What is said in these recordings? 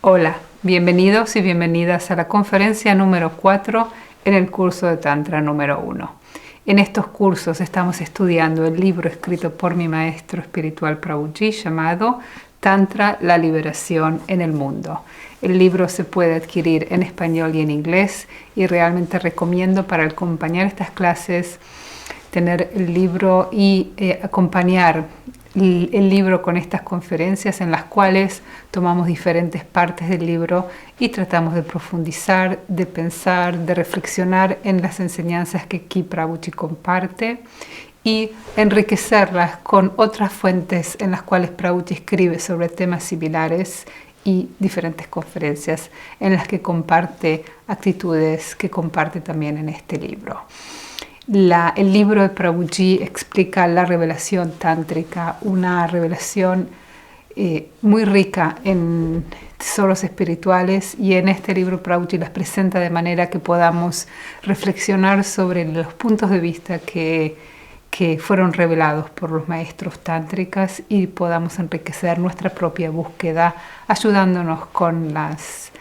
Hola, bienvenidos y bienvenidas a la conferencia número 4 en el curso de Tantra número 1. En estos cursos estamos estudiando el libro escrito por mi maestro espiritual Prabhuji llamado Tantra, la liberación en el mundo. El libro se puede adquirir en español y en inglés y realmente recomiendo para acompañar estas clases tener el libro y acompañar el libro con estas conferencias en las cuales tomamos diferentes partes del libro y tratamos de profundizar, de pensar, de reflexionar en las enseñanzas que aquí Prabhuji comparte y enriquecerlas con otras fuentes en las cuales Prabhuji escribe sobre temas similares y diferentes conferencias en las que comparte actitudes que comparte también en este libro. El libro de Prabhuji explica la revelación tántrica, una revelación muy rica en tesoros espirituales, y en este libro Prabhuji las presenta de manera que podamos reflexionar sobre los puntos de vista que fueron revelados por los maestros tántricas y podamos enriquecer nuestra propia búsqueda ayudándonos con las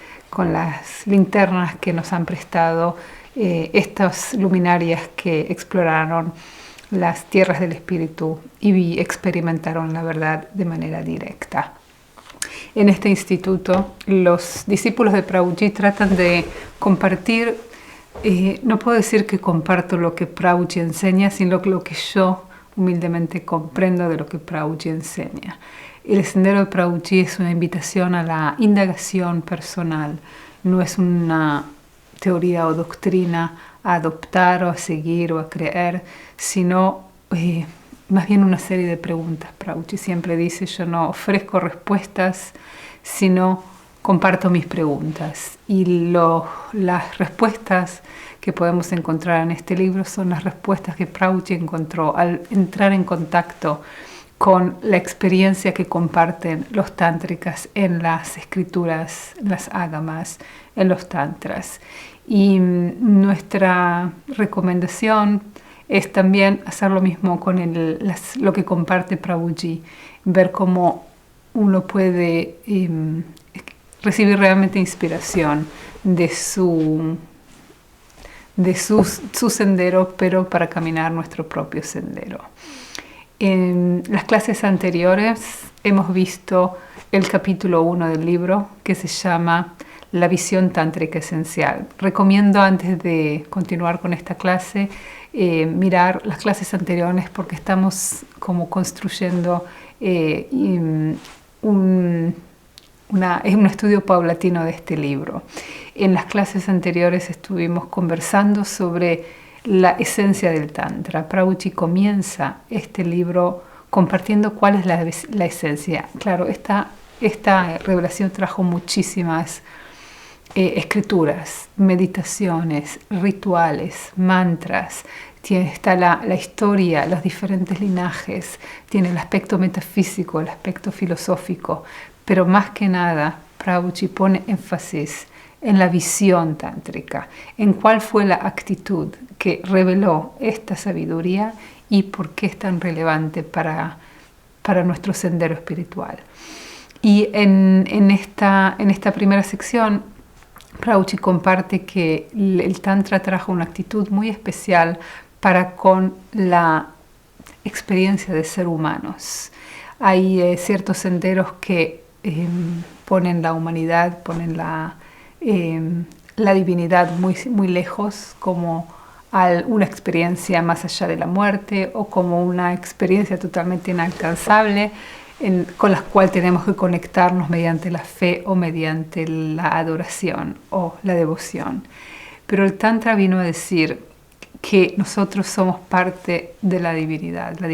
linternas que nos han prestado estas luminarias que exploraron las tierras del espíritu y experimentaron la verdad de manera directa. En este instituto, los discípulos de Prabhuji tratan de compartir, no puedo decir que comparto lo que Prabhuji enseña, sino lo que yo humildemente comprendo de lo que Prabhuji enseña. El sendero de Prabhuji es una invitación a la indagación personal, no es una teoría o doctrina a adoptar o a seguir o a creer, sino más bien una serie de preguntas. Prabhuji siempre dice: yo no ofrezco respuestas, sino comparto mis preguntas. Y las respuestas que podemos encontrar en este libro son las respuestas que Prabhuji encontró al entrar en contacto con la experiencia que comparten los tántricas en las escrituras, las ágamas, en los tantras. Y nuestra recomendación es también hacer lo mismo con lo que comparte Prabhuji, ver cómo uno puede recibir realmente inspiración de su sendero, pero para caminar nuestro propio sendero. En las clases anteriores hemos visto el capítulo 1 del libro, que se llama La visión tántrica esencial. Recomiendo, antes de continuar con esta clase, mirar las clases anteriores, porque estamos como construyendo un estudio paulatino de este libro. En las clases anteriores estuvimos conversando sobre la esencia del Tantra. Prabhuji comienza este libro compartiendo cuál es la esencia. Claro, esta revelación trajo muchísimas escrituras, meditaciones, rituales, mantras. Está la historia, los diferentes linajes, tiene el aspecto metafísico, el aspecto filosófico, pero más que nada Prabhuji pone énfasis en la visión tántrica, en cuál fue la actitud que reveló esta sabiduría y por qué es tan relevante para nuestro sendero espiritual. Y en esta primera sección, Prabhuji comparte que el Tantra trajo una actitud muy especial para con la experiencia de ser humanos. Hay ciertos senderos que ponen la humanidad, ponen la divinidad muy, muy lejos, como una experiencia más allá de la muerte o como una experiencia totalmente inalcanzable con la cual tenemos que conectarnos mediante la fe o mediante la adoración o la devoción. Pero el Tantra vino a decir que nosotros somos parte de la divinidad. La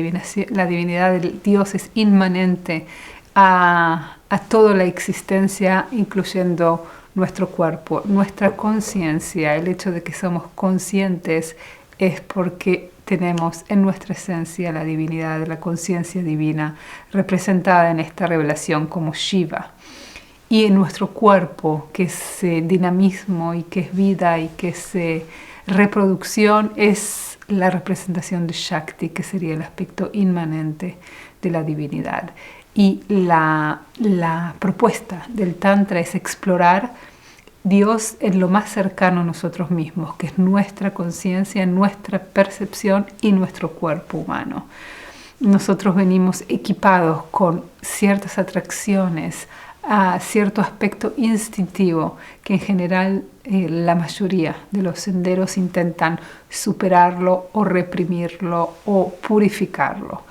divinidad del Dios es inmanente a toda la existencia, incluyendo nuestro cuerpo, nuestra conciencia. El hecho de que somos conscientes es porque tenemos en nuestra esencia la divinidad, la conciencia divina, representada en esta revelación como Shiva. Y en nuestro cuerpo, que es dinamismo y que es vida y que es reproducción, es la representación de Shakti, que sería el aspecto inmanente de la divinidad. Y la propuesta del Tantra es explorar Dios en lo más cercano a nosotros mismos, que es nuestra conciencia, nuestra percepción y nuestro cuerpo humano. Nosotros venimos equipados con ciertas atracciones a cierto aspecto instintivo que en general la mayoría de los senderos intentan superarlo o reprimirlo o purificarlo.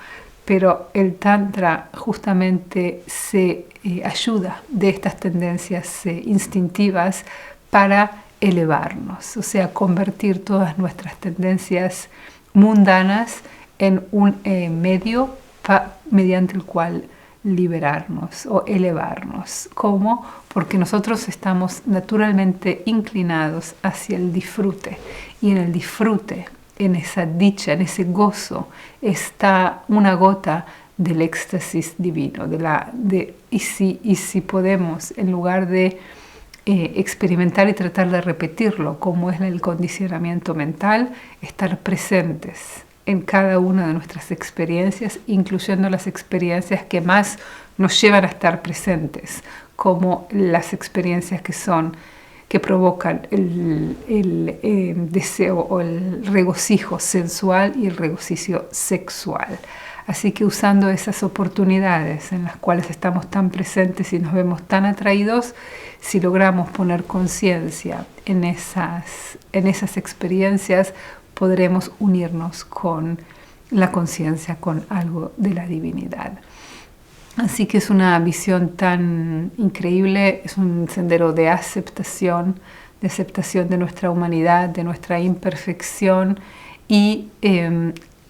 Pero el Tantra justamente se ayuda de estas tendencias instintivas para elevarnos, o sea, convertir todas nuestras tendencias mundanas en un medio mediante el cual liberarnos o elevarnos. ¿Cómo? Porque nosotros estamos naturalmente inclinados hacia el disfrute, y en el disfrute, en esa dicha, en ese gozo, está una gota del éxtasis divino. Y si podemos, en lugar de experimentar y tratar de repetirlo, como es el condicionamiento mental, estar presentes en cada una de nuestras experiencias, incluyendo las experiencias que más nos llevan a estar presentes, como las experiencias que provocan el deseo o el regocijo sensual y el regocijo sexual. Así que usando esas oportunidades en las cuales estamos tan presentes y nos vemos tan atraídos, si logramos poner conciencia en esas experiencias, podremos unirnos con la conciencia, con algo de la divinidad. Así que es una visión tan increíble, es un sendero de aceptación de nuestra humanidad, de nuestra imperfección, y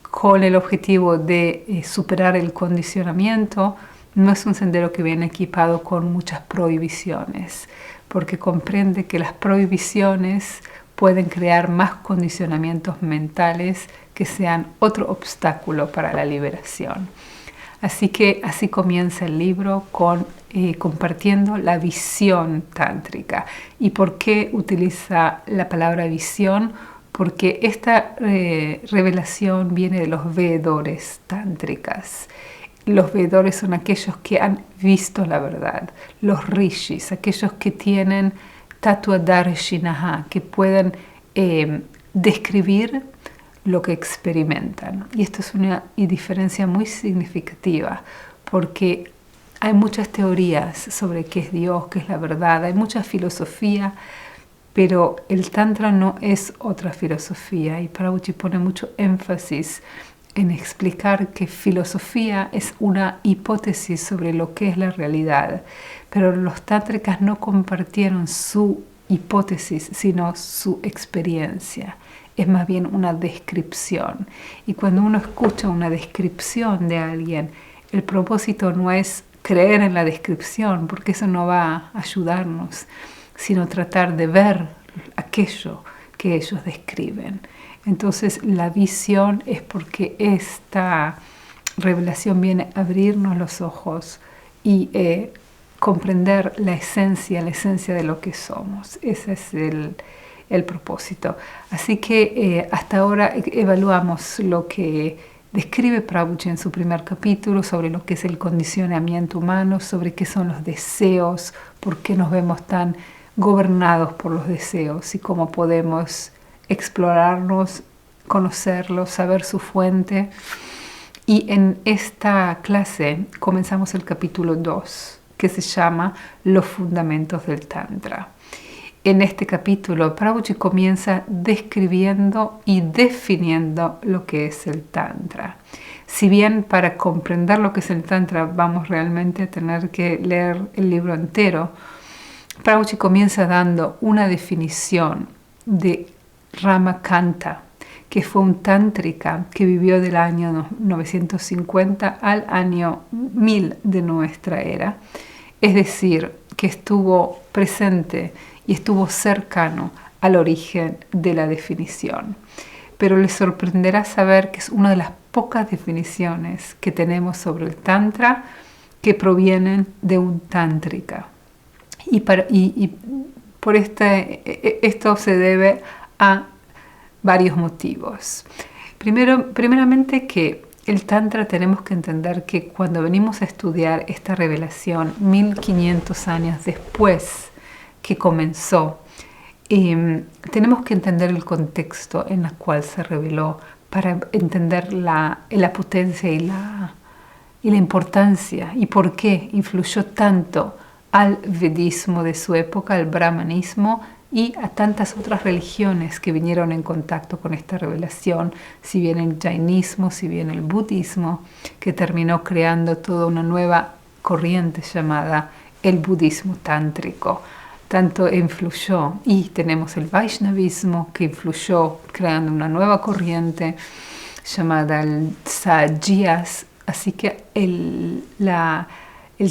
con el objetivo de superar el condicionamiento. No es un sendero que viene equipado con muchas prohibiciones, porque comprende que las prohibiciones pueden crear más condicionamientos mentales que sean otro obstáculo para la liberación. Así que así comienza el libro compartiendo la visión tántrica. ¿Y por qué utiliza la palabra visión? Porque esta revelación viene de los veedores tántricas. Los veedores son aquellos que han visto la verdad, los rishis, aquellos que tienen Tattva-darshinaha, que pueden describir lo que experimentan. Y esto es una diferencia muy significativa, porque hay muchas teorías sobre qué es Dios, qué es la verdad, hay mucha filosofía, pero el Tantra no es otra filosofía, y Prabhuji pone mucho énfasis en explicar que filosofía es una hipótesis sobre lo que es la realidad, pero los tántricas no compartieron su hipótesis, sino su experiencia. Es más bien una descripción. Y cuando uno escucha una descripción de alguien, el propósito no es creer en la descripción, porque eso no va a ayudarnos, sino tratar de ver aquello que ellos describen. Entonces la visión es porque esta revelación viene a abrirnos los ojos y comprender la esencia de lo que somos. Ese es el propósito. Así que hasta ahora evaluamos lo que describe Prabhupada en su primer capítulo sobre lo que es el condicionamiento humano, sobre qué son los deseos, por qué nos vemos tan gobernados por los deseos y cómo podemos explorarlos, conocerlos, saber su fuente. Y en esta clase comenzamos el capítulo 2, que se llama Los fundamentos del Tantra. En este capítulo, Prabhupada comienza describiendo y definiendo lo que es el Tantra. Si bien para comprender lo que es el Tantra vamos realmente a tener que leer el libro entero, Prabhupada comienza dando una definición de Ramakanta, que fue un tántrica que vivió del año 950 al año 1000 de nuestra era. Es decir, que estuvo presente y estuvo cercano al origen de la definición. Pero les sorprenderá saber que es una de las pocas definiciones que tenemos sobre el Tantra que provienen de un tántrica. Y por esto se debe a varios motivos. Primeramente que el Tantra tenemos que entender que cuando venimos a estudiar esta revelación 1500 años después que comenzó, tenemos que entender el contexto en el cual se reveló para entender la potencia y la importancia y por qué influyó tanto al vedismo de su época, al brahmanismo y a tantas otras religiones que vinieron en contacto con esta revelación, si bien el jainismo, si bien el budismo, que terminó creando toda una nueva corriente llamada el budismo tántrico. Tanto influyó, y tenemos el Vaishnavismo que influyó creando una nueva corriente llamada el Sahajias. Así que el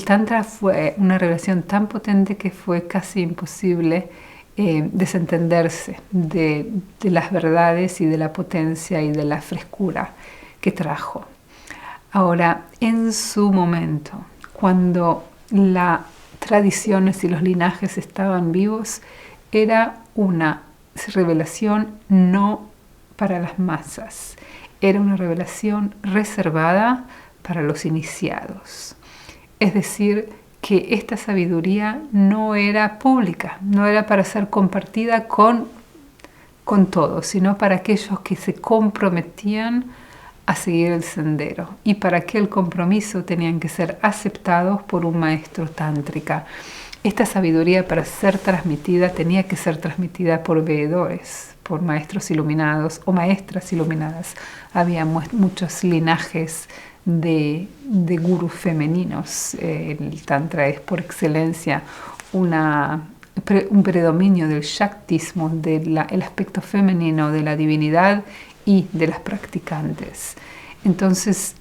Tantra fue una revelación tan potente que fue casi imposible desentenderse de las verdades y de la potencia y de la frescura que trajo. Ahora, en su momento, cuando las tradiciones y los linajes estaban vivos, era una revelación no para las masas, era una revelación reservada para los iniciados. Es decir, que esta sabiduría no era pública, no era para ser compartida con todos, sino para aquellos que se comprometían a seguir el sendero. Y para aquel compromiso tenían que ser aceptados por un maestro tántrica. Esta sabiduría, para ser transmitida, tenía que ser transmitida por veedores, por maestros iluminados o maestras iluminadas. Había muchos linajes de gurús femeninos. El Tantra es por excelencia un predominio del Shaktismo, del aspecto femenino de la divinidad y de las practicantes. Entonces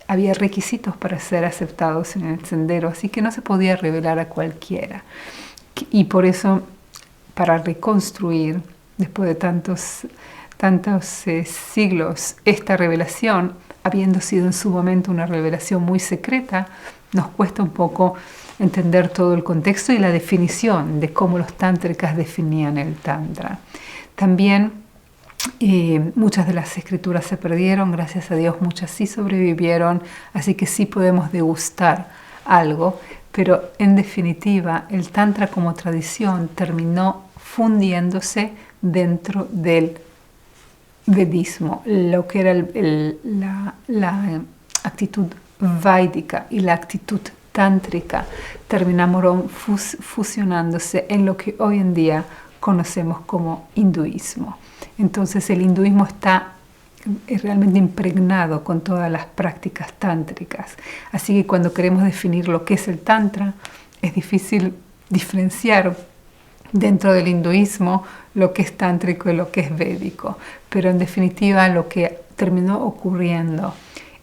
había requisitos para ser aceptados en el sendero, así que no se podía revelar a cualquiera. Y por eso, para reconstruir, después de tantos siglos, esta revelación, habiendo sido en su momento una revelación muy secreta, nos cuesta un poco entender todo el contexto y la definición de cómo los tántricas definían el Tantra. También muchas de las escrituras se perdieron, gracias a Dios muchas sí sobrevivieron, así que sí podemos degustar algo, pero en definitiva el Tantra como tradición terminó fundiéndose dentro del vedismo, lo que era la actitud vaidica y la actitud tántrica terminaron fusionándose en lo que hoy en día conocemos como hinduismo. Entonces el hinduismo está realmente impregnado con todas las prácticas tántricas. Así que cuando queremos definir lo que es el tantra, es difícil diferenciar dentro del hinduismo lo que es tántrico y lo que es védico. Pero en definitiva lo que terminó ocurriendo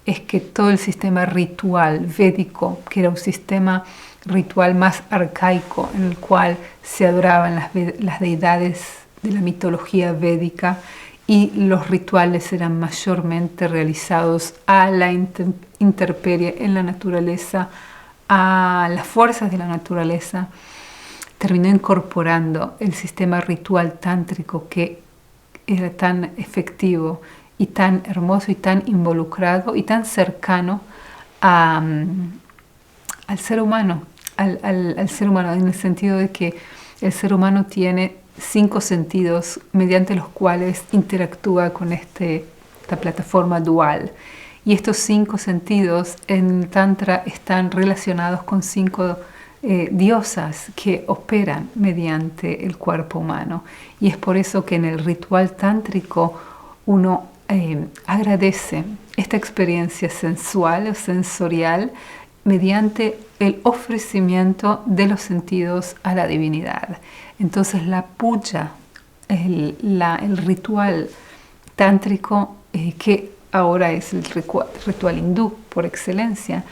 es que todo el sistema ritual védico, que era un sistema ritual más arcaico en el cual se adoraban las deidades de la mitología védica, y los rituales eran mayormente realizados a la intemperie en la naturaleza, a las fuerzas de la naturaleza, terminó incorporando el sistema ritual tántrico que era tan efectivo y tan hermoso y tan involucrado y tan cercano al ser humano, al ser humano, en el sentido de que el ser humano tiene 5 sentidos mediante los cuales interactúa con esta plataforma dual. Y estos 5 sentidos en Tantra están relacionados con 5 diosas que operan mediante el cuerpo humano. Y es por eso que en el ritual tántrico uno agradece esta experiencia sensual o sensorial mediante el ofrecimiento de los sentidos a la divinidad. Entonces la puja, el ritual tántrico, que ahora es el ritual hindú por excelencia,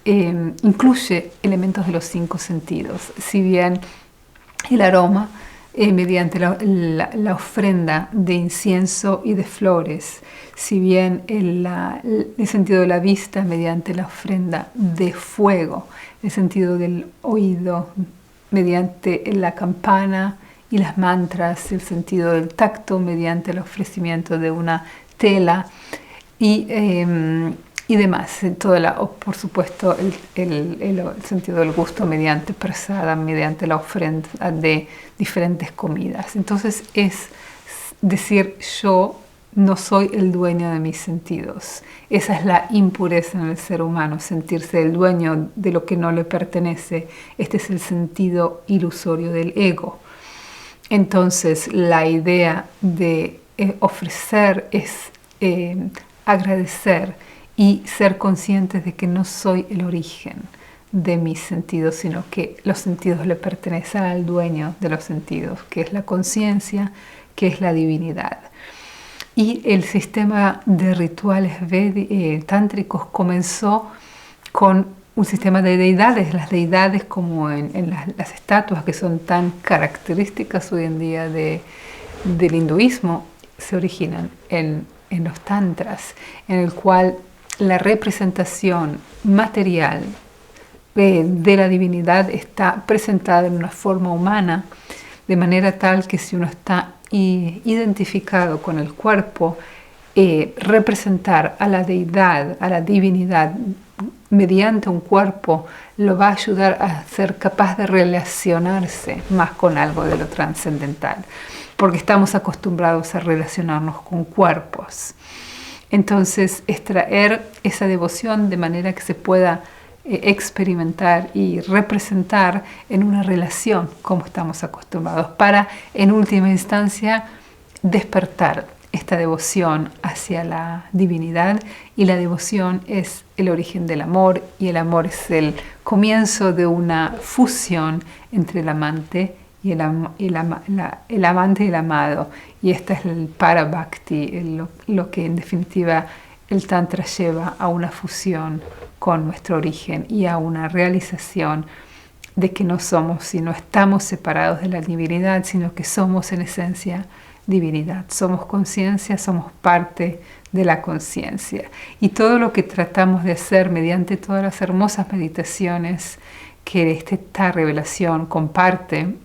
incluye elementos de los 5 sentidos. Si bien el aroma, mediante la ofrenda de incienso y de flores, si bien el sentido de la vista mediante la ofrenda de fuego, el sentido del oído mediante la campana y las mantras, el sentido del tacto mediante el ofrecimiento de una tela y demás. Por supuesto, el sentido del gusto mediante prasada, mediante la ofrenda de diferentes comidas. Entonces es decir, yo no soy el dueño de mis sentidos. Esa es la impureza en el ser humano, sentirse el dueño de lo que no le pertenece. Este es el sentido ilusorio del ego. Entonces, la idea de ofrecer es agradecer y ser conscientes de que no soy el origen de mis sentidos, sino que los sentidos le pertenecen al dueño de los sentidos, que es la conciencia, que es la divinidad. Y el sistema de rituales tántricos comenzó con un sistema de deidades. Las deidades, como en las estatuas que son tan características hoy en día del hinduismo, se originan en los tantras, en el cual la representación material de la divinidad está presentada en una forma humana, de manera tal que si uno está identificado con el cuerpo, representar a la deidad, a la divinidad mediante un cuerpo lo va a ayudar a ser capaz de relacionarse más con algo de lo trascendental, porque estamos acostumbrados a relacionarnos con cuerpos. Entonces, extraer esa devoción de manera que se pueda experimentar y representar en una relación como estamos acostumbrados, para en última instancia despertar esta devoción hacia la divinidad. Y la devoción es el origen del amor, y el amor es el comienzo de una fusión entre el amante y el amante y el amado. Y este es el Parabhakti, lo que en definitiva el Tantra lleva a una fusión con nuestro origen y a una realización de que no somos y no estamos separados de la divinidad, sino que somos en esencia divinidad. Somos conciencia, somos parte de la conciencia. Y todo lo que tratamos de hacer mediante todas las hermosas meditaciones que esta revelación comparte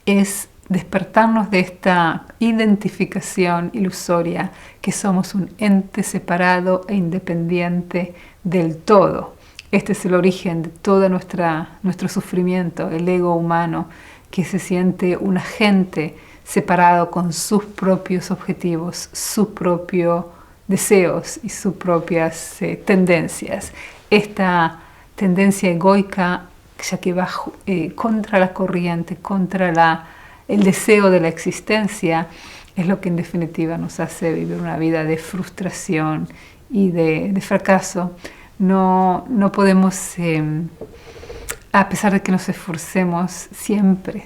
es despertarnos de esta identificación ilusoria que somos un ente separado e independiente del todo. Este es el origen de todo nuestro sufrimiento, el ego humano, que se siente un agente separado con sus propios objetivos, sus propios deseos y sus propias tendencias. Esta tendencia egoica, ya que va contra la corriente, contra el deseo de la existencia, es lo que en definitiva nos hace vivir una vida de frustración y de fracaso. No podemos, a pesar de que nos esforcemos, siempre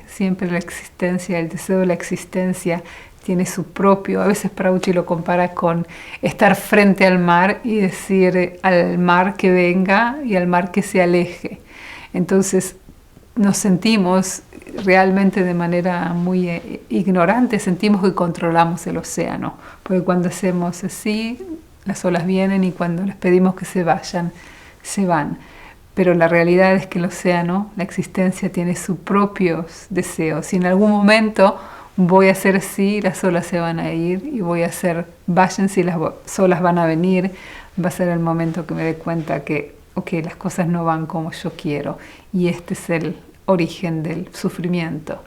la existencia, el deseo de la existencia tiene su propio. A veces Prabhuji lo compara con estar frente al mar y decir al mar que venga y al mar que se aleje. Entonces nos sentimos realmente de manera muy ignorante, sentimos que controlamos el océano, porque cuando hacemos así, las olas vienen, y cuando les pedimos que se vayan, se van. Pero la realidad es que el océano, la existencia, tiene sus propios deseos. Si en algún momento voy a hacer así, las olas se van a ir, y voy a hacer váyanse y las olas van a venir, va a ser el momento que me dé cuenta que las cosas no van como yo quiero. Y este es el origen del sufrimiento,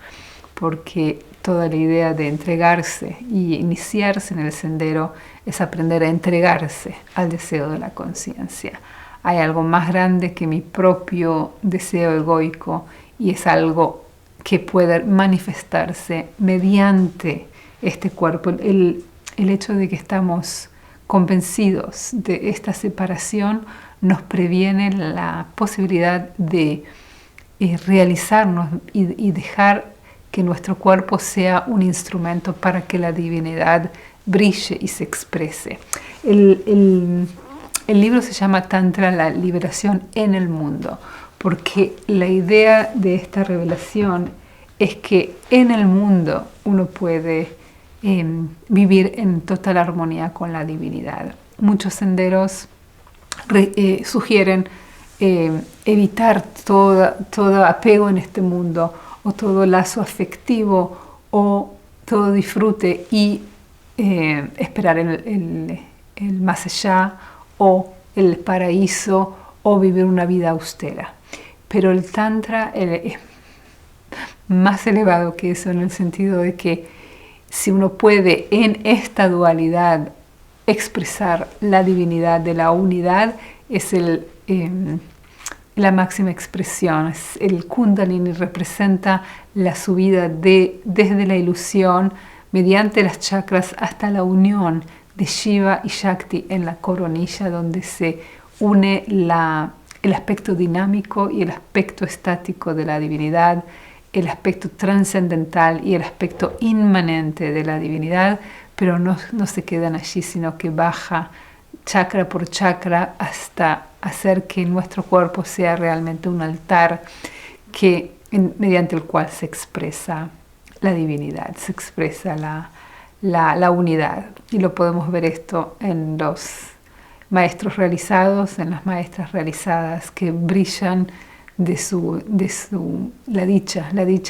porque toda la idea de entregarse y iniciarse en el sendero es aprender a entregarse al deseo de la conciencia. Hay algo más grande que mi propio deseo egoico, y es algo que puede manifestarse mediante este cuerpo. El hecho de que estamos convencidos de esta separación nos previene la posibilidad de realizarnos y dejar que nuestro cuerpo sea un instrumento para que la divinidad brille y se exprese. El libro se llama Tantra, la liberación en el mundo, porque la idea de esta revelación es que en el mundo uno puede vivir en total armonía con la divinidad. Muchos senderos sugieren evitar todo apego en este mundo, o todo lazo afectivo, o todo disfrute, y esperar el más allá o el paraíso o vivir una vida austera. Pero el Tantra es más elevado que eso, en el sentido de que si uno puede en esta dualidad expresar la divinidad de la unidad, es la máxima expresión. El Kundalini representa la subida desde la ilusión mediante las chakras hasta la unión de Shiva y Shakti en la coronilla, donde se une el aspecto dinámico y el aspecto estático de la divinidad, el aspecto trascendental y el aspecto inmanente de la divinidad, pero no se quedan allí, sino que baja chakra por chakra hasta hacer que nuestro cuerpo sea realmente un altar mediante el cual se expresa la divinidad, se expresa la unidad. Y lo podemos ver esto en los maestros realizados, en las maestras realizadas que brillan la dicha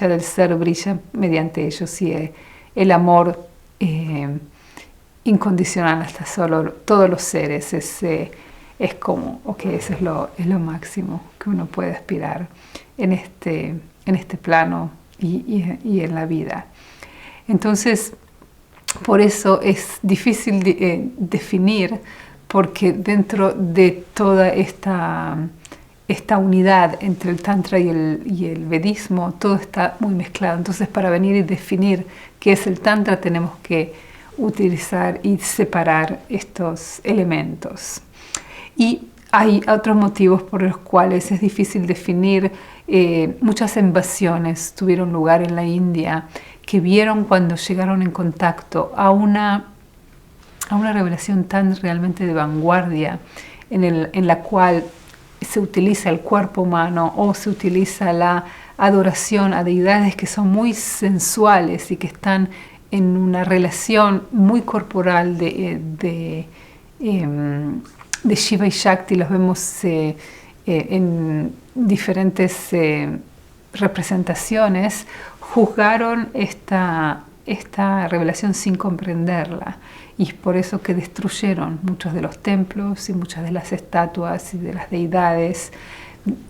del ser brilla mediante ellos, y el amor incondicional hasta todos los seres es como, eso es lo máximo que uno puede aspirar en este plano y en la vida. Entonces, por eso es difícil definir, porque dentro de toda esta unidad entre el Tantra y el Vedismo, todo está muy mezclado. Entonces, para venir y definir qué es el Tantra, tenemos que utilizar y separar estos elementos. Y hay otros motivos por los cuales es difícil definir. Muchas invasiones tuvieron lugar en la India, que vieron cuando llegaron en contacto a una revelación tan realmente de vanguardia, en la cual se utiliza el cuerpo humano o se utiliza la adoración a deidades que son muy sensuales y que están en una relación muy corporal de Shiva y Shakti. Los vemos en diferentes representaciones. Juzgaron esta revelación sin comprenderla, y es por eso que destruyeron muchos de los templos y muchas de las estatuas y de las deidades,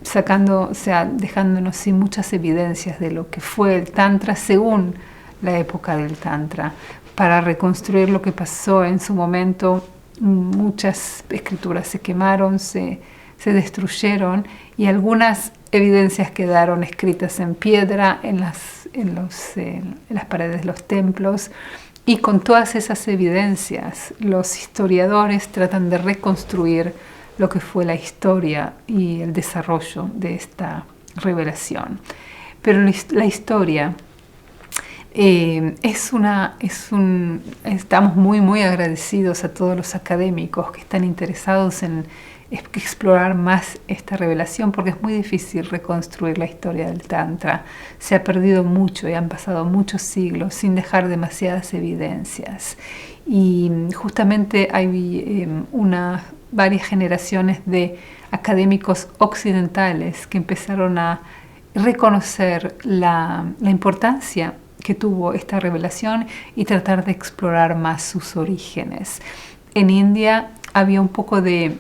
dejándonos sin muchas evidencias de lo que fue el Tantra según la época del Tantra. Para reconstruir lo que pasó en su momento, muchas escrituras se quemaron, se destruyeron, y algunas evidencias quedaron escritas en piedra en las paredes de los templos. Y con todas esas evidencias, los historiadores tratan de reconstruir lo que fue la historia y el desarrollo de esta revelación. Pero la historia estamos muy, muy agradecidos a todos los académicos que están interesados en explorar más esta revelación, porque es muy difícil reconstruir la historia del Tantra. Se ha perdido mucho y han pasado muchos siglos sin dejar demasiadas evidencias. Y justamente hay varias generaciones de académicos occidentales que empezaron a reconocer la importancia que tuvo esta revelación y tratar de explorar más sus orígenes. En India había un poco de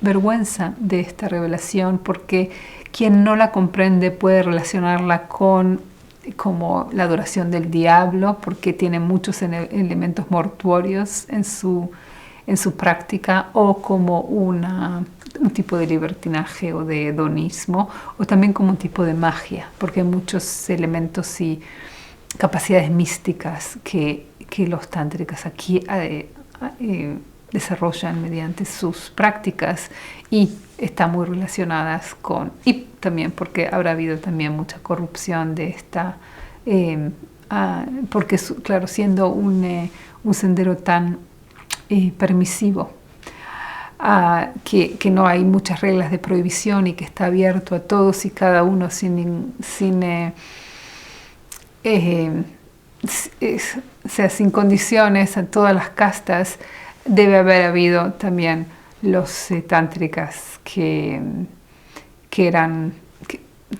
vergüenza de esta revelación, porque quien no la comprende puede relacionarla como la adoración del diablo, porque tiene muchos elementos mortuorios en su práctica, o como un tipo de libertinaje o de hedonismo, o también como un tipo de magia, porque hay muchos elementos y capacidades místicas que los tántricas aquí desarrollan mediante sus prácticas, y están muy relacionadas y también porque habrá habido también mucha corrupción de esta, porque claro, siendo un sendero tan permisivo, que no hay muchas reglas de prohibición y que está abierto a todos y cada uno sin condiciones, a todas las castas. Debe haber habido también los tántricas que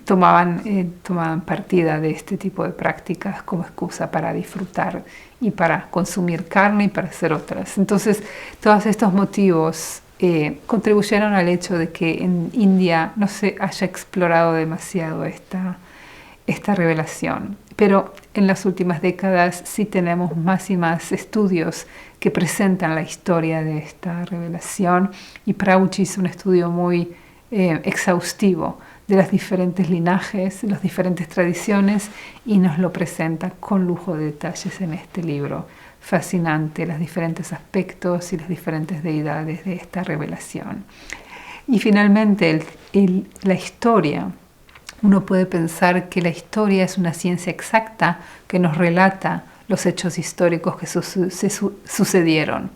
tomaban partida de este tipo de prácticas como excusa para disfrutar y para consumir carne y para hacer otras. Entonces, todos estos motivos contribuyeron al hecho de que en India no se haya explorado demasiado esta revelación. Pero en las últimas décadas sí tenemos más y más estudios que presentan la historia de esta revelación, y Prabhuji hizo un estudio muy exhaustivo de los diferentes linajes, las diferentes tradiciones, y nos lo presenta con lujo de detalles en este libro fascinante, los diferentes aspectos y las diferentes deidades de esta revelación. Y finalmente la historia. Uno puede pensar que la historia es una ciencia exacta que nos relata los hechos históricos que sucedieron.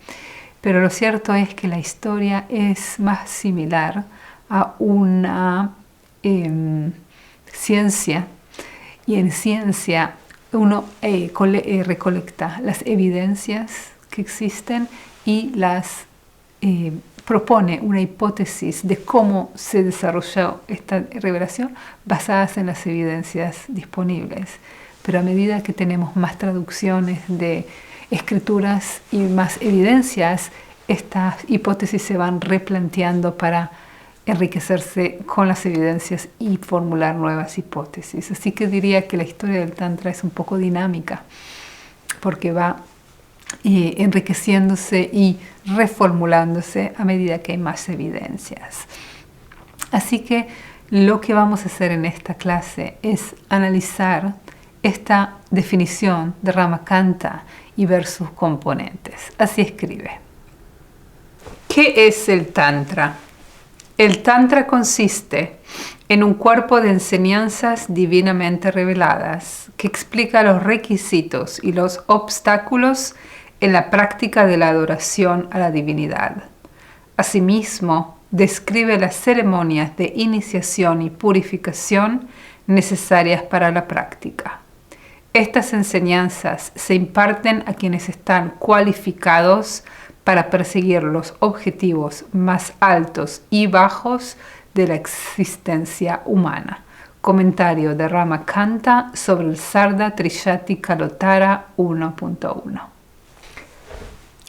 Pero lo cierto es que la historia es más similar a una ciencia, y en ciencia uno recolecta las evidencias que existen y las propone una hipótesis de cómo se desarrolló esta revelación basadas en las evidencias disponibles. Pero a medida que tenemos más traducciones de escrituras y más evidencias, estas hipótesis se van replanteando para enriquecerse con las evidencias y formular nuevas hipótesis. Así que diría que la historia del Tantra es un poco dinámica, porque va enriqueciéndose y reformulándose a medida que hay más evidencias. Así que lo que vamos a hacer en esta clase es analizar esta definición de Ramakanta y ver sus componentes. Así escribe. ¿Qué es el Tantra? El Tantra consiste en un cuerpo de enseñanzas divinamente reveladas que explica los requisitos y los obstáculos en la práctica de la adoración a la divinidad. Asimismo, describe las ceremonias de iniciación y purificación necesarias para la práctica. Estas enseñanzas se imparten a quienes están cualificados para perseguir los objetivos más altos y bajos de la existencia humana. Comentario de Ramakanta sobre el Sarda Trishati Kalotara 1.1.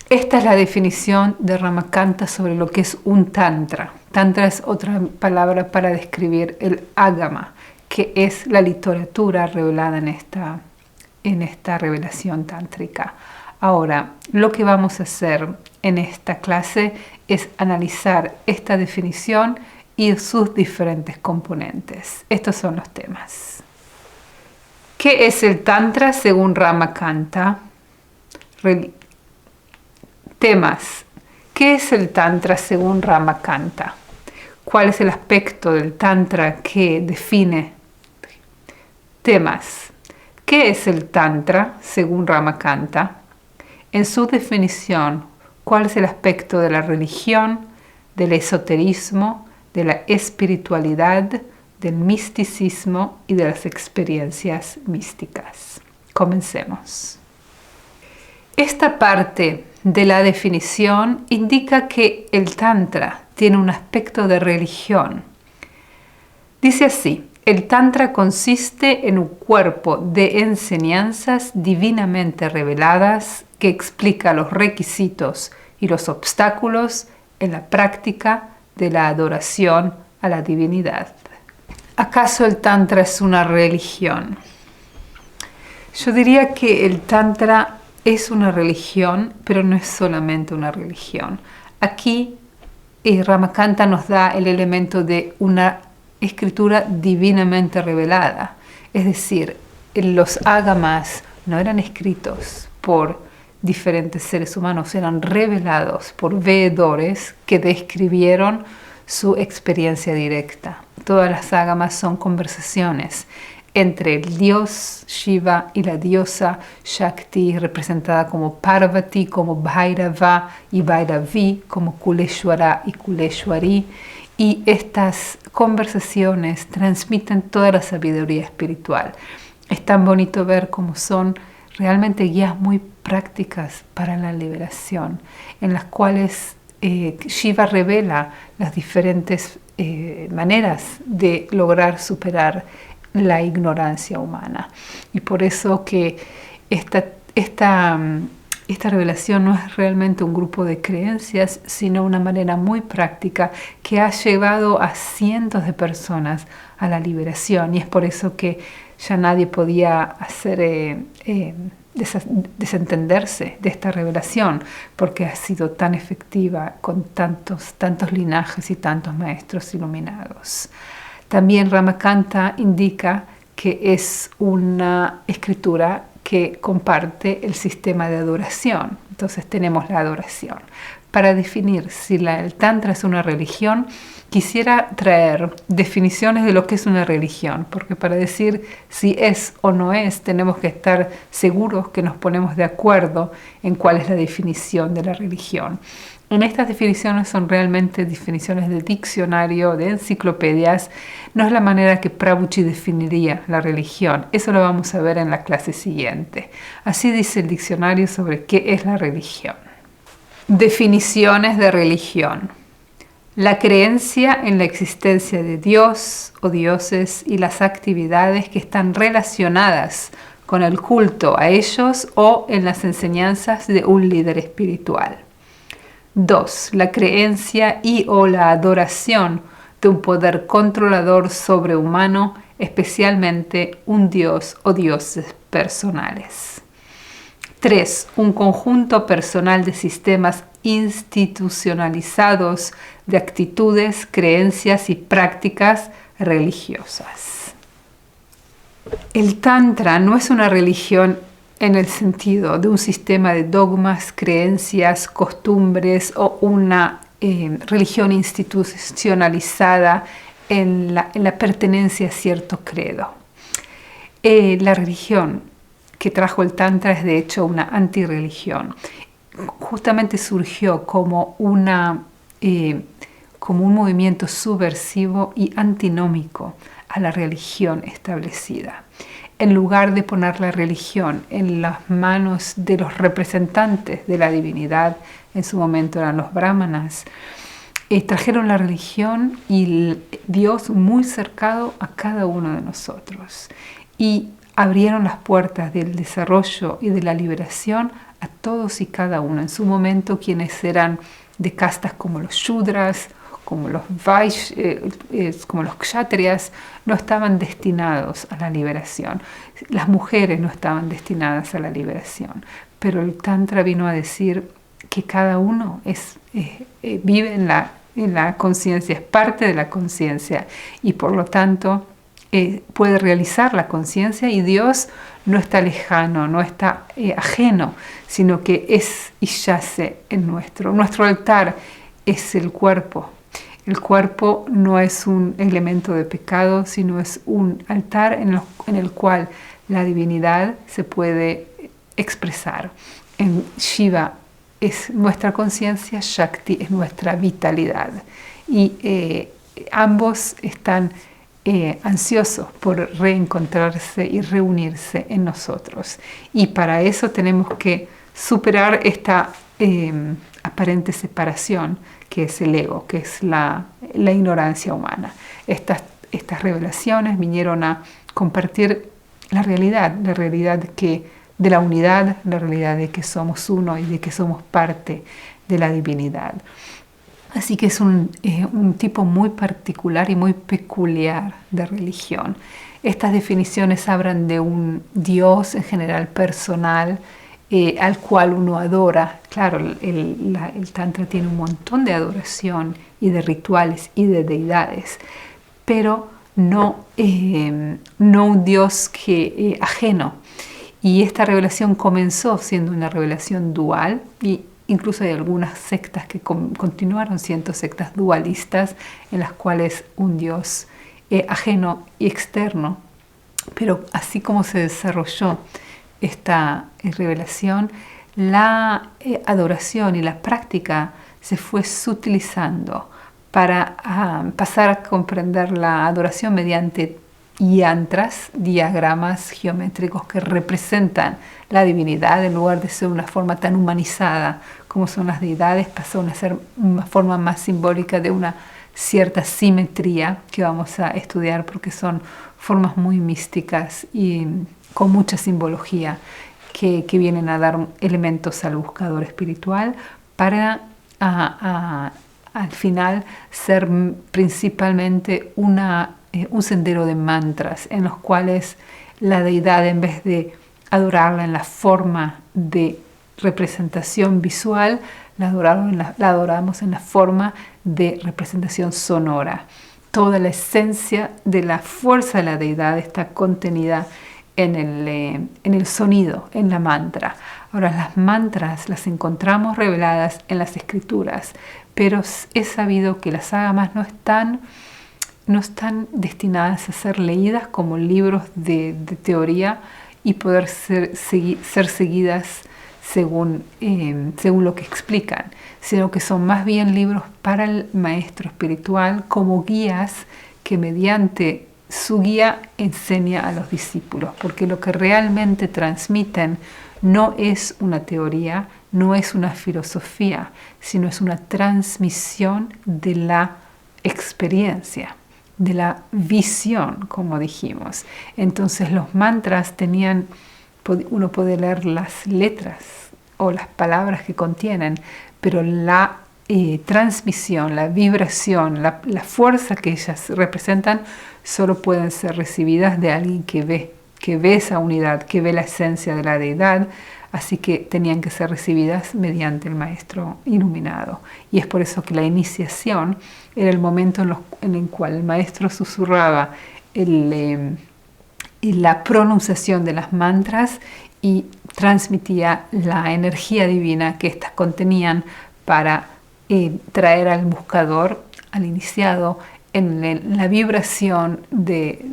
Esta es la definición de Ramakanta sobre lo que es un tantra. Tantra es otra palabra para describir el ágama, que es la literatura revelada en esta revelación tántrica. Ahora, lo que vamos a hacer en esta clase es analizar esta definición y sus diferentes componentes. Estos son los temas. ¿Qué es el Tantra según Ramakanta? Temas. ¿Qué es el Tantra según Ramakanta? ¿Cuál es el aspecto del Tantra que define? Temas. ¿Qué es el Tantra según Ramakanta? En su definición, ¿cuál es el aspecto de la religión, del esoterismo, de la espiritualidad, del misticismo y de las experiencias místicas? Comencemos. Esta parte de la definición indica que el Tantra tiene un aspecto de religión. Dice así: el Tantra consiste en un cuerpo de enseñanzas divinamente reveladas que explica los requisitos y los obstáculos en la práctica de la adoración a la divinidad. ¿Acaso el Tantra es una religión? Yo diría que el Tantra es una religión, pero no es solamente una religión. Aquí Ramakanta nos da el elemento de una escritura divinamente revelada. Es decir, los ágamas no eran escritos por diferentes seres humanos, eran revelados por veedores que describieron su experiencia directa. Todas las ágamas son conversaciones entre el dios Shiva y la diosa Shakti, representada como Parvati, como Bhairava y Bhairavi, como Kuleshwara y Kuleshwari. Y estas conversaciones transmiten toda la sabiduría espiritual. Es tan bonito ver cómo son realmente guías muy prácticas para la liberación, en las cuales Shiva revela las diferentes maneras de lograr superar la ignorancia humana. Y por eso que esta revelación no es realmente un grupo de creencias, sino una manera muy práctica que ha llevado a cientos de personas a la liberación. Y es por eso que ya nadie podía hacer desentenderse de esta revelación, porque ha sido tan efectiva con tantos linajes y tantos maestros iluminados. También Ramakanta indica que es una escritura que comparte el sistema de adoración. Entonces tenemos la adoración. Para definir si el Tantra es una religión, quisiera traer definiciones de lo que es una religión, porque para decir si es o no es, tenemos que estar seguros que nos ponemos de acuerdo en cuál es la definición de la religión. En estas definiciones son realmente definiciones de diccionario, de enciclopedias. No es la manera que Prabhuji definiría la religión. Eso lo vamos a ver en la clase siguiente. Así dice el diccionario sobre qué es la religión. Definiciones de religión. La creencia en la existencia de Dios o dioses y las actividades que están relacionadas con el culto a ellos o en las enseñanzas de un líder espiritual. 2. La creencia y o la adoración de un poder controlador sobrehumano, especialmente un dios o dioses personales. 3. Un conjunto personal de sistemas institucionalizados de actitudes, creencias y prácticas religiosas. El Tantra no es una religión en el sentido de un sistema de dogmas, creencias, costumbres o una religión institucionalizada en la pertenencia a cierto credo. La religión que trajo el Tantra es de hecho una antirreligión. Justamente surgió como un movimiento subversivo y antinómico a la religión establecida. En lugar de poner la religión en las manos de los representantes de la divinidad, en su momento eran los brahmanas, trajeron la religión y Dios muy cercano a cada uno de nosotros. Y abrieron las puertas del desarrollo y de la liberación a todos y cada uno. En su momento, quienes eran de castas como los Shudras, como los como los Kshatriyas, no estaban destinados a la liberación. Las mujeres no estaban destinadas a la liberación. Pero el Tantra vino a decir que cada uno vive en la conciencia, es parte de la conciencia y por lo tanto puede realizar la conciencia, y Dios no está lejano, no está ajeno, sino que es y yace en nuestro altar es el cuerpo. El cuerpo no es un elemento de pecado, sino es un altar en el cual la divinidad se puede expresar. En Shiva es nuestra conciencia, Shakti es nuestra vitalidad. Y ambos están ansiosos por reencontrarse y reunirse en nosotros. Y para eso tenemos que superar esta aparente separación que es el ego, que es la ignorancia humana. Estas revelaciones vinieron a compartir la realidad de la unidad, la realidad de que somos uno y de que somos parte de la divinidad. Así que es un tipo muy particular y muy peculiar de religión. Estas definiciones hablan de un Dios en general personal, al cual uno adora. Claro, el Tantra tiene un montón de adoración y de rituales y de deidades, pero no un Dios ajeno. Y esta revelación comenzó siendo una revelación dual, y incluso hay algunas sectas que continuaron siendo sectas dualistas en las cuales un Dios ajeno y externo. Pero así como se desarrolló esta revelación, la adoración y la práctica se fue sutilizando para pasar a comprender la adoración mediante yantras, diagramas geométricos que representan la divinidad en lugar de ser una forma tan humanizada como son las deidades, pasaron a ser una forma más simbólica de una cierta simetría que vamos a estudiar porque son formas muy místicas y con mucha simbología que vienen a dar elementos al buscador espiritual para al final ser principalmente un sendero de mantras en los cuales la deidad, en vez de adorarla en la forma de representación visual, la adoramos en la forma de representación sonora. Toda la esencia de la fuerza de la deidad está contenida en el sonido, en la mantra. Ahora, las mantras las encontramos reveladas en las escrituras, pero es sabido que las ágamas no están destinadas a ser leídas como libros de teoría y poder ser seguidas según lo que explican, sino que son más bien libros para el maestro espiritual como guías que mediante su guía enseña a los discípulos, porque lo que realmente transmiten no es una teoría, no es una filosofía, sino es una transmisión de la experiencia, de la visión, como dijimos. Entonces los mantras uno puede leer las letras o las palabras que contienen, pero la transmisión, la vibración, la fuerza que ellas representan solo pueden ser recibidas de alguien que ve esa unidad, que ve la esencia de la deidad, así que tenían que ser recibidas mediante el maestro iluminado. Y es por eso que la iniciación era el momento en el cual el maestro susurraba la pronunciación de las mantras y transmitía la energía divina que éstas contenían para traer al buscador, al iniciado, en la vibración de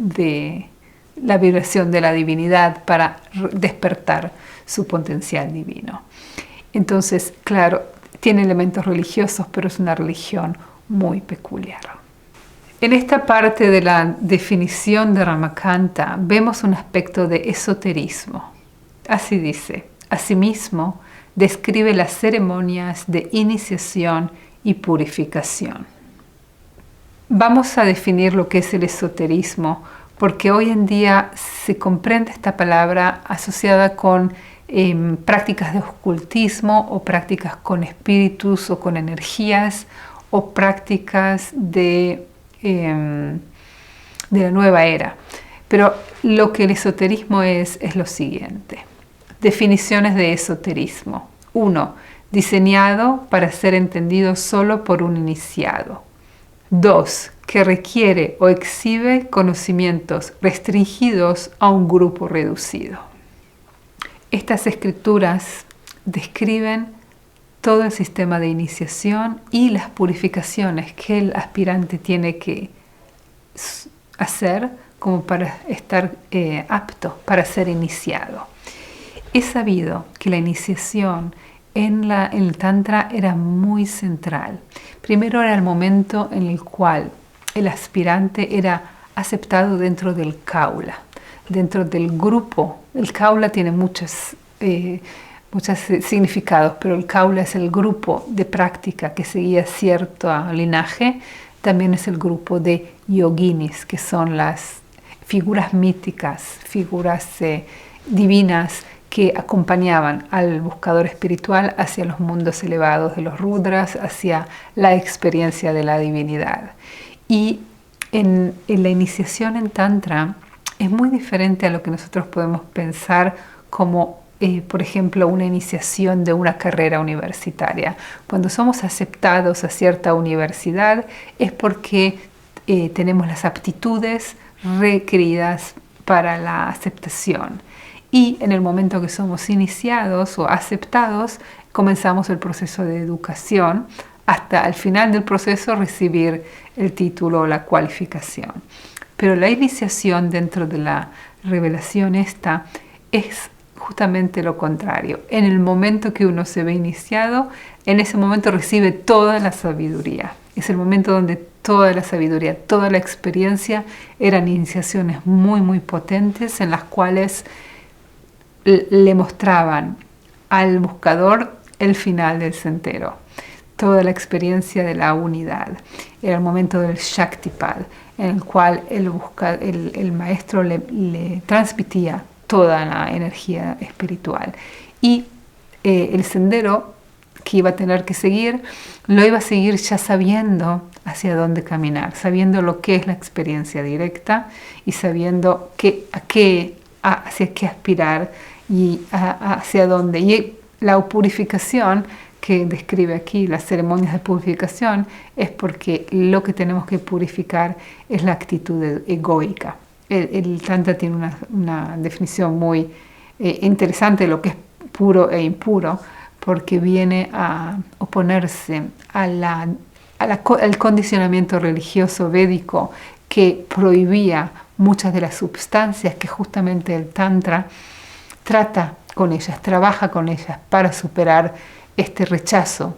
la divinidad para despertar su potencial divino. Entonces, claro, tiene elementos religiosos, pero es una religión muy peculiar. En esta parte de la definición de Ramakanta vemos un aspecto de esoterismo. Así dice: asimismo, describe las ceremonias de iniciación y purificación. Vamos a definir lo que es el esoterismo, porque hoy en día se comprende esta palabra asociada con prácticas de ocultismo o prácticas con espíritus o con energías o prácticas de la nueva era. Pero lo que el esoterismo es lo siguiente. Definiciones de esoterismo. 1. Diseñado para ser entendido solo por un iniciado. 2. Que requiere o exhibe conocimientos restringidos a un grupo reducido. Estas escrituras describen todo el sistema de iniciación y las purificaciones que el aspirante tiene que hacer como para estar apto para ser iniciado. Es sabido que la iniciación en el Tantra era muy central. Primero era el momento en el cual el aspirante era aceptado dentro del kaula, dentro del grupo. El kaula tiene muchos significados, pero el kaula es el grupo de práctica que seguía cierto linaje. También es el grupo de yoginis, que son las figuras míticas, figuras divinas que acompañaban al buscador espiritual hacia los mundos elevados de los rudras, hacia la experiencia de la divinidad. Y en la iniciación en Tantra es muy diferente a lo que nosotros podemos pensar como, por ejemplo, una iniciación de una carrera universitaria. Cuando somos aceptados a cierta universidad es porque tenemos las aptitudes requeridas para la aceptación. Y en el momento que somos iniciados o aceptados, comenzamos el proceso de educación hasta al final del proceso recibir el título o la cualificación. Pero la iniciación dentro de la revelación esta es justamente lo contrario. En el momento que uno se ve iniciado, en ese momento recibe toda la sabiduría. Es el momento donde toda la sabiduría, toda la experiencia eran iniciaciones muy, muy potentes en las cuales le mostraban al buscador el final del sendero, toda la experiencia de la unidad. Era el momento del Shaktipad, en el cual el maestro le transmitía toda la energía espiritual. Y el sendero que iba a tener que seguir, lo iba a seguir ya sabiendo hacia dónde caminar, sabiendo lo que es la experiencia directa y sabiendo hacia qué aspirar y hacia dónde. Y la purificación que describe aquí, las ceremonias de purificación, es porque lo que tenemos que purificar es la actitud egoica. El Tantra tiene una definición muy interesante de lo que es puro e impuro, porque viene a oponerse al condicionamiento religioso védico que prohibía muchas de las sustancias que justamente el Tantra trata con ellas, trabaja con ellas para superar este rechazo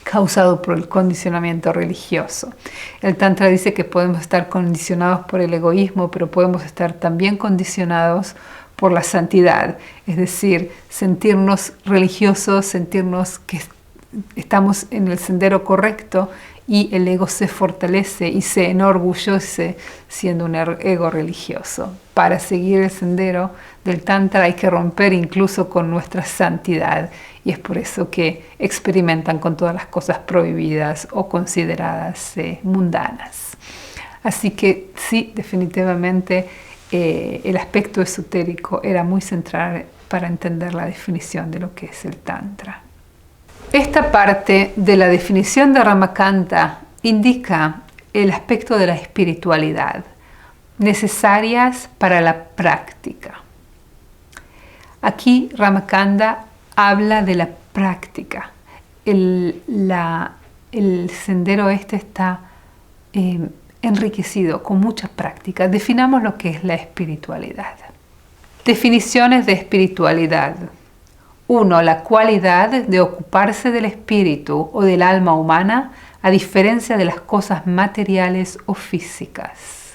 causado por el condicionamiento religioso. El Tantra dice que podemos estar condicionados por el egoísmo, pero podemos estar también condicionados por la santidad, es decir, sentirnos religiosos, sentirnos que estamos en el sendero correcto y el ego se fortalece y se enorgullece siendo un ego religioso. Para seguir el sendero del Tantra hay que romper incluso con nuestra santidad y es por eso que experimentan con todas las cosas prohibidas o consideradas mundanas. Así que sí, definitivamente el aspecto esotérico era muy central para entender la definición de lo que es el Tantra. Esta parte de la definición de Ramakanta indica el aspecto de la espiritualidad, necesarias para la práctica. Aquí Ramakanta habla de la práctica. El sendero está enriquecido con mucha práctica. Definamos lo que es la espiritualidad. Definiciones de espiritualidad. 1. La cualidad de ocuparse del espíritu o del alma humana a diferencia de las cosas materiales o físicas.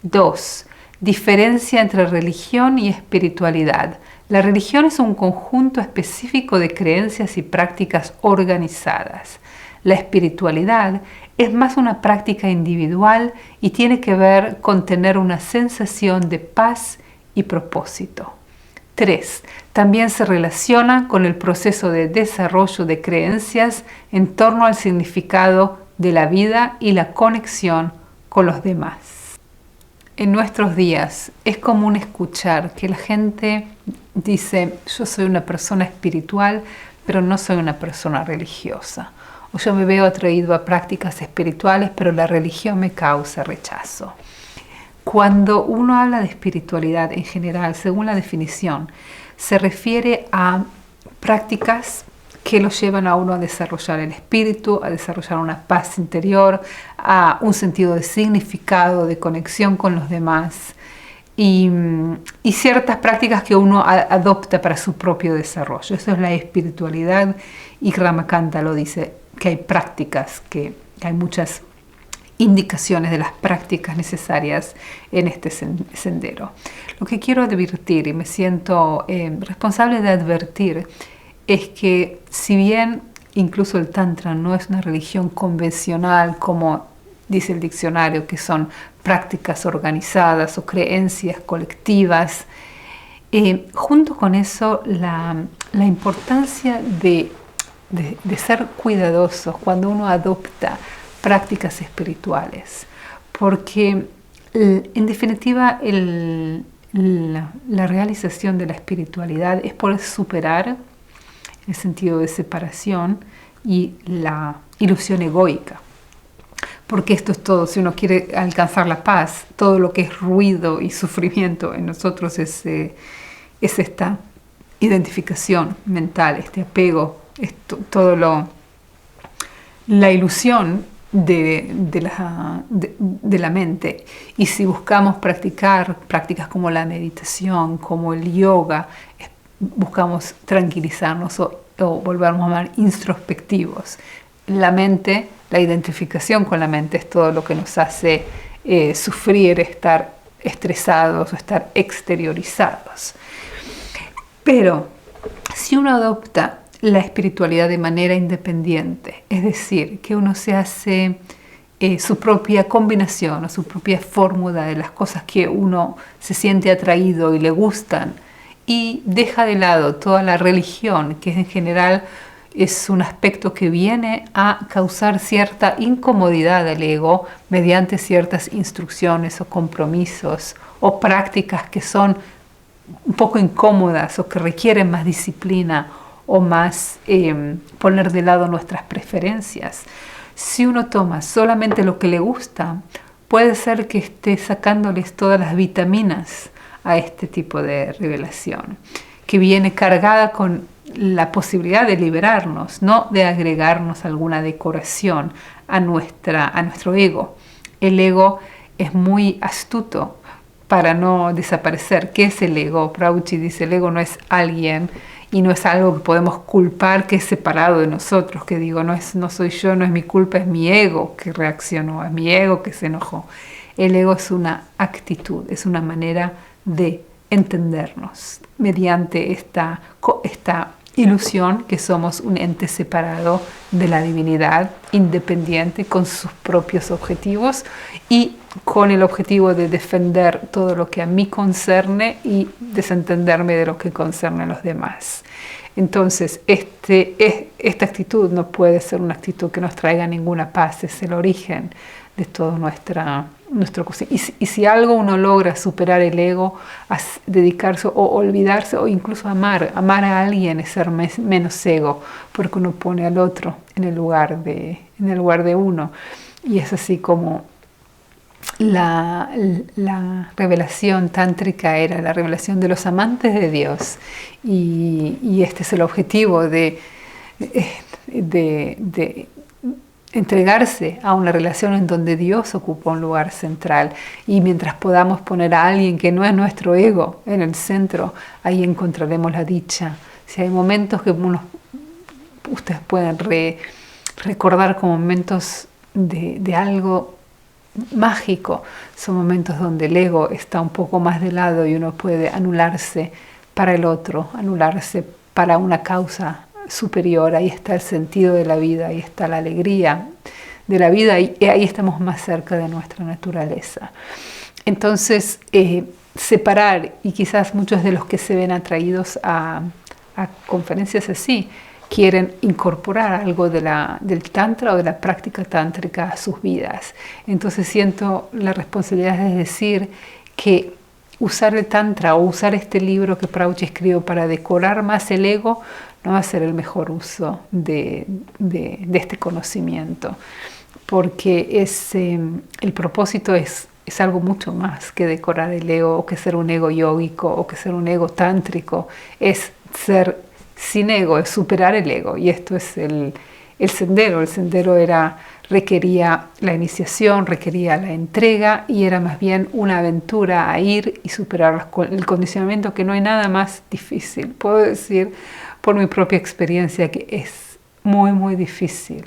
2. Diferencia entre religión y espiritualidad. La religión es un conjunto específico de creencias y prácticas organizadas. La espiritualidad es más una práctica individual y tiene que ver con tener una sensación de paz y propósito. 3. También se relaciona con el proceso de desarrollo de creencias en torno al significado de la vida y la conexión con los demás. En nuestros días es común escuchar que la gente dice: yo soy una persona espiritual, pero no soy una persona religiosa. O yo me veo atraído a prácticas espirituales, pero la religión me causa rechazo. Cuando uno habla de espiritualidad en general, según la definición, se refiere a prácticas que lo llevan a uno a desarrollar el espíritu, a desarrollar una paz interior, a un sentido de significado, de conexión con los demás y ciertas prácticas que uno adopta para su propio desarrollo. Eso es la espiritualidad y Ramakanta lo dice, que hay prácticas, que hay muchas indicaciones de las prácticas necesarias en este sendero. Lo que quiero advertir, y me siento responsable de advertir, es que si bien incluso el Tantra no es una religión convencional, como dice el diccionario, que son prácticas organizadas o creencias colectivas, junto con eso la importancia de ser cuidadosos cuando uno adopta prácticas espirituales, porque en definitiva la realización de la espiritualidad es poder superar el sentido de separación y la ilusión egoica, porque esto es todo. Si uno quiere alcanzar la paz, todo lo que es ruido y sufrimiento en nosotros es esta identificación mental, este apego, la ilusión de la mente. Y si buscamos practicar prácticas como la meditación, como el yoga, buscamos tranquilizarnos o volvernos más introspectivos. La mente, la identificación con la mente es todo lo que nos hace sufrir, estar estresados o estar exteriorizados. Pero si uno adopta la espiritualidad de manera independiente, es decir, que uno se hace su propia combinación o su propia fórmula de las cosas que uno se siente atraído y le gustan, y deja de lado toda la religión, que en general es un aspecto que viene a causar cierta incomodidad al ego mediante ciertas instrucciones o compromisos o prácticas que son un poco incómodas o que requieren más disciplina o más poner de lado nuestras preferencias. Si uno toma solamente lo que le gusta, puede ser que esté sacándoles todas las vitaminas a este tipo de revelación, que viene cargada con la posibilidad de liberarnos, no de agregarnos alguna decoración a nuestro ego. El ego es muy astuto para no desaparecer. ¿Qué es el ego? Prabhupada dice, el ego no es alguien y no es algo que podemos culpar, que es separado de nosotros, que digo, no soy yo, no es mi culpa, es mi ego que reaccionó, es mi ego que se enojó. El ego es una actitud, es una manera de entendernos mediante esta ilusión que somos un ente separado de la divinidad, independiente, con sus propios objetivos y con el objetivo de defender todo lo que a mí concerne y desentenderme de lo que concerne a los demás. Entonces, esta actitud no puede ser una actitud que nos traiga ninguna paz, es el origen de todo nuestro. Y si algo uno logra superar el ego, dedicarse o olvidarse o incluso amar a alguien es ser menos ego, porque uno pone al otro en el lugar de uno. Y es así como la revelación tántrica era la revelación de los amantes de Dios. Y este es el objetivo de entregarse a una relación en donde Dios ocupa un lugar central, y mientras podamos poner a alguien que no es nuestro ego en el centro, ahí encontraremos la dicha. Si hay momentos que ustedes pueden recordar como momentos de algo mágico, son momentos donde el ego está un poco más de lado y uno puede anularse para el otro, anularse para una causa superior. Ahí está el sentido de la vida, ahí está la alegría de la vida, y ahí estamos más cerca de nuestra naturaleza. Entonces, separar, y quizás muchos de los que se ven atraídos a conferencias así, quieren incorporar algo del tantra o de la práctica tántrica a sus vidas. Entonces siento la responsabilidad de decir que usar el tantra o usar este libro que Prabhupada escribió para decorar más el ego no va a ser el mejor uso de este conocimiento, porque el propósito es algo mucho más que decorar el ego, o que ser un ego yógico, o que ser un ego tántrico. Es ser sin ego, es superar el ego, y esto es el sendero. El sendero requería la iniciación, requería la entrega, y era más bien una aventura a ir y superar el condicionamiento, que no hay nada más difícil. Puedo decir por mi propia experiencia que es muy, muy difícil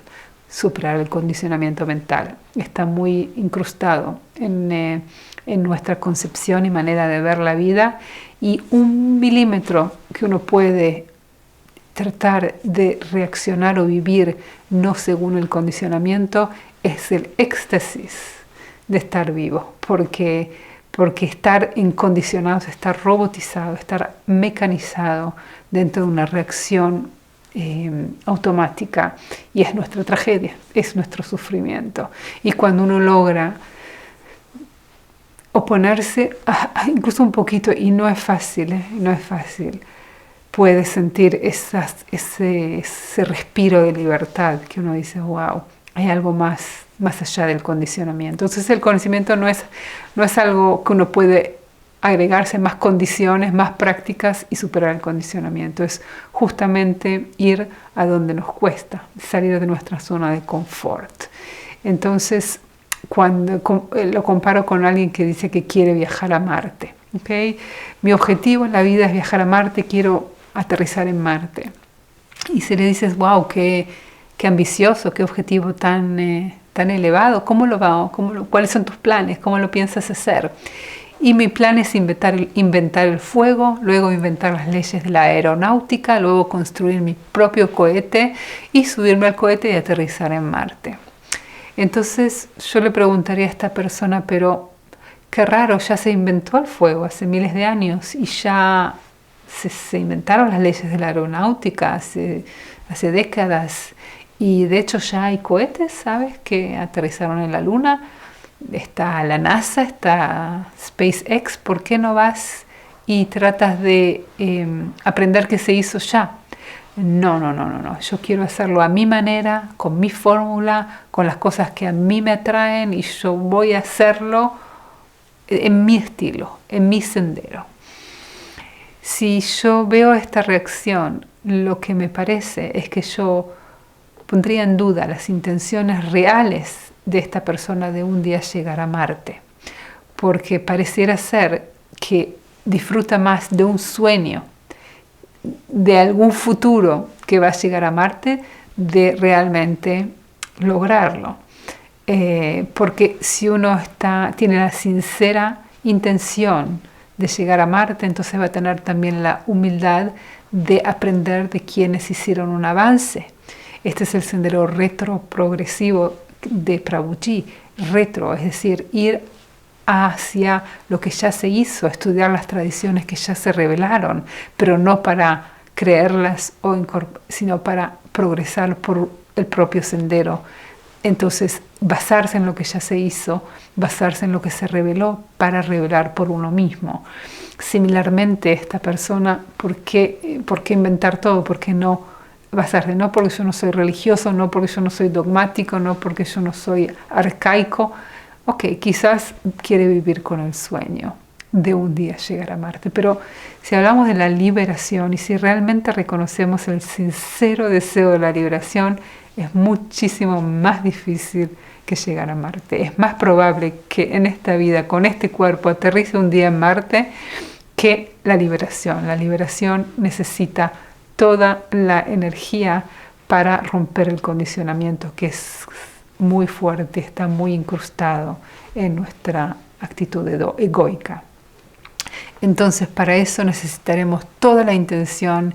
superar el condicionamiento mental. Está muy incrustado en nuestra concepción y manera de ver la vida, y un milímetro que uno puede tratar de reaccionar o vivir no según el condicionamiento es el éxtasis de estar vivo, porque estar incondicionado es estar robotizado, estar mecanizado dentro de una reacción automática, y es nuestra tragedia, es nuestro sufrimiento. Y cuando uno logra oponerse incluso un poquito, y no es fácil, no es fácil, puedes sentir ese respiro de libertad, que uno dice, wow, hay algo más allá del condicionamiento. Entonces el conocimiento no es algo que uno puede agregarse más condiciones, más prácticas y superar el condicionamiento. Es justamente ir a donde nos cuesta, salir de nuestra zona de confort. Entonces, cuando lo comparo con alguien que dice que quiere viajar a Marte, ¿okay? Mi objetivo en la vida es viajar a Marte, quiero aterrizar en Marte. Y si le dices, wow, qué ambicioso, qué objetivo tan elevado, ¿cuáles son tus planes? ¿Cómo lo piensas hacer? Y mi plan es inventar el fuego, luego inventar las leyes de la aeronáutica, luego construir mi propio cohete y subirme al cohete y aterrizar en Marte. Entonces yo le preguntaría a esta persona, pero qué raro, ya se inventó el fuego hace miles de años y ya se inventaron las leyes de la aeronáutica hace décadas. Y de hecho ya hay cohetes, ¿sabes?, que aterrizaron en la Luna. Está la NASA, está SpaceX. ¿Por qué no vas y tratas de aprender qué se hizo ya? No. Yo quiero hacerlo a mi manera, con mi fórmula, con las cosas que a mí me atraen y yo voy a hacerlo en mi estilo, en mi sendero. Si yo veo esta reacción, lo que me parece es que yo pondría en duda las intenciones reales de esta persona de un día llegar a Marte, porque pareciera ser que disfruta más de un sueño, de algún futuro que va a llegar a Marte, de realmente lograrlo. Porque si uno tiene la sincera intención de llegar a Marte, entonces va a tener también la humildad de aprender de quienes hicieron un avance. Este es el sendero retroprogresivo de Prabhuji. Retro, es decir, ir hacia lo que ya se hizo, estudiar las tradiciones que ya se revelaron, pero no para creerlas, sino para progresar por el propio sendero. Entonces, basarse en lo que ya se hizo, basarse en lo que se reveló para revelar por uno mismo. Similarmente, esta persona, ¿por qué inventar todo? ¿Por qué no basarse? No porque yo no soy religioso, no porque yo no soy dogmático, no porque yo no soy arcaico. Ok, quizás quiere vivir con el sueño de un día llegar a Marte, pero si hablamos de la liberación y si realmente reconocemos el sincero deseo de la liberación, es muchísimo más difícil que llegar a Marte. Es más probable que en esta vida, con este cuerpo, aterrice un día en Marte que la liberación. La liberación necesita toda la energía para romper el condicionamiento, que es muy fuerte, está muy incrustado en nuestra actitud egoica. Entonces, para eso necesitaremos toda la intención.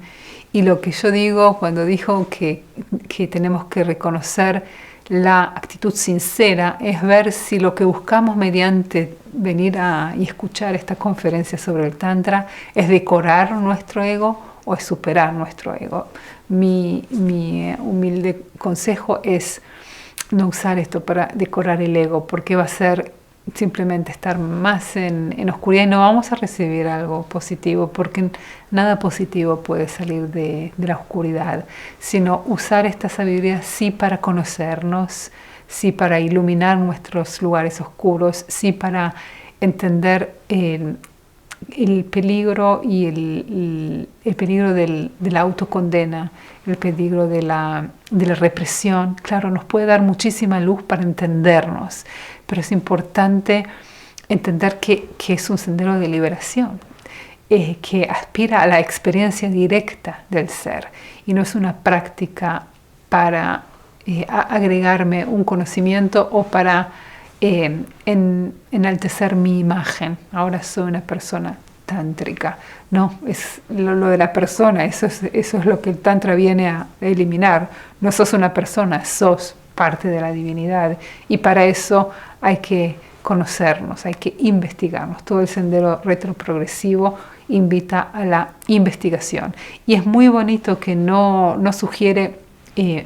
Y lo que yo digo cuando digo que tenemos que reconocer la actitud sincera es ver si lo que buscamos mediante venir y escuchar esta conferencia sobre el Tantra es decorar nuestro ego o es superar nuestro ego. Mi humilde consejo es no usar esto para decorar el ego, porque va a ser simplemente estar más en oscuridad y no vamos a recibir algo positivo, porque nada positivo puede salir de la oscuridad, sino usar esta sabiduría sí para conocernos, sí para iluminar nuestros lugares oscuros, sí para entender el peligro y el peligro de la autocondena, el peligro de la represión. Claro, nos puede dar muchísima luz para entendernos, pero es importante entender que es un sendero de liberación, que aspira a la experiencia directa del ser y no es una práctica para agregarme un conocimiento o para enaltecer mi imagen. Ahora soy una persona tántrica. No, es lo de la persona, eso es lo que el Tantra viene a eliminar. No sos una persona, sos parte de la divinidad. Y para eso hay que conocernos, hay que investigarnos. Todo el sendero retroprogresivo invita a la investigación. Y es muy bonito que no sugiere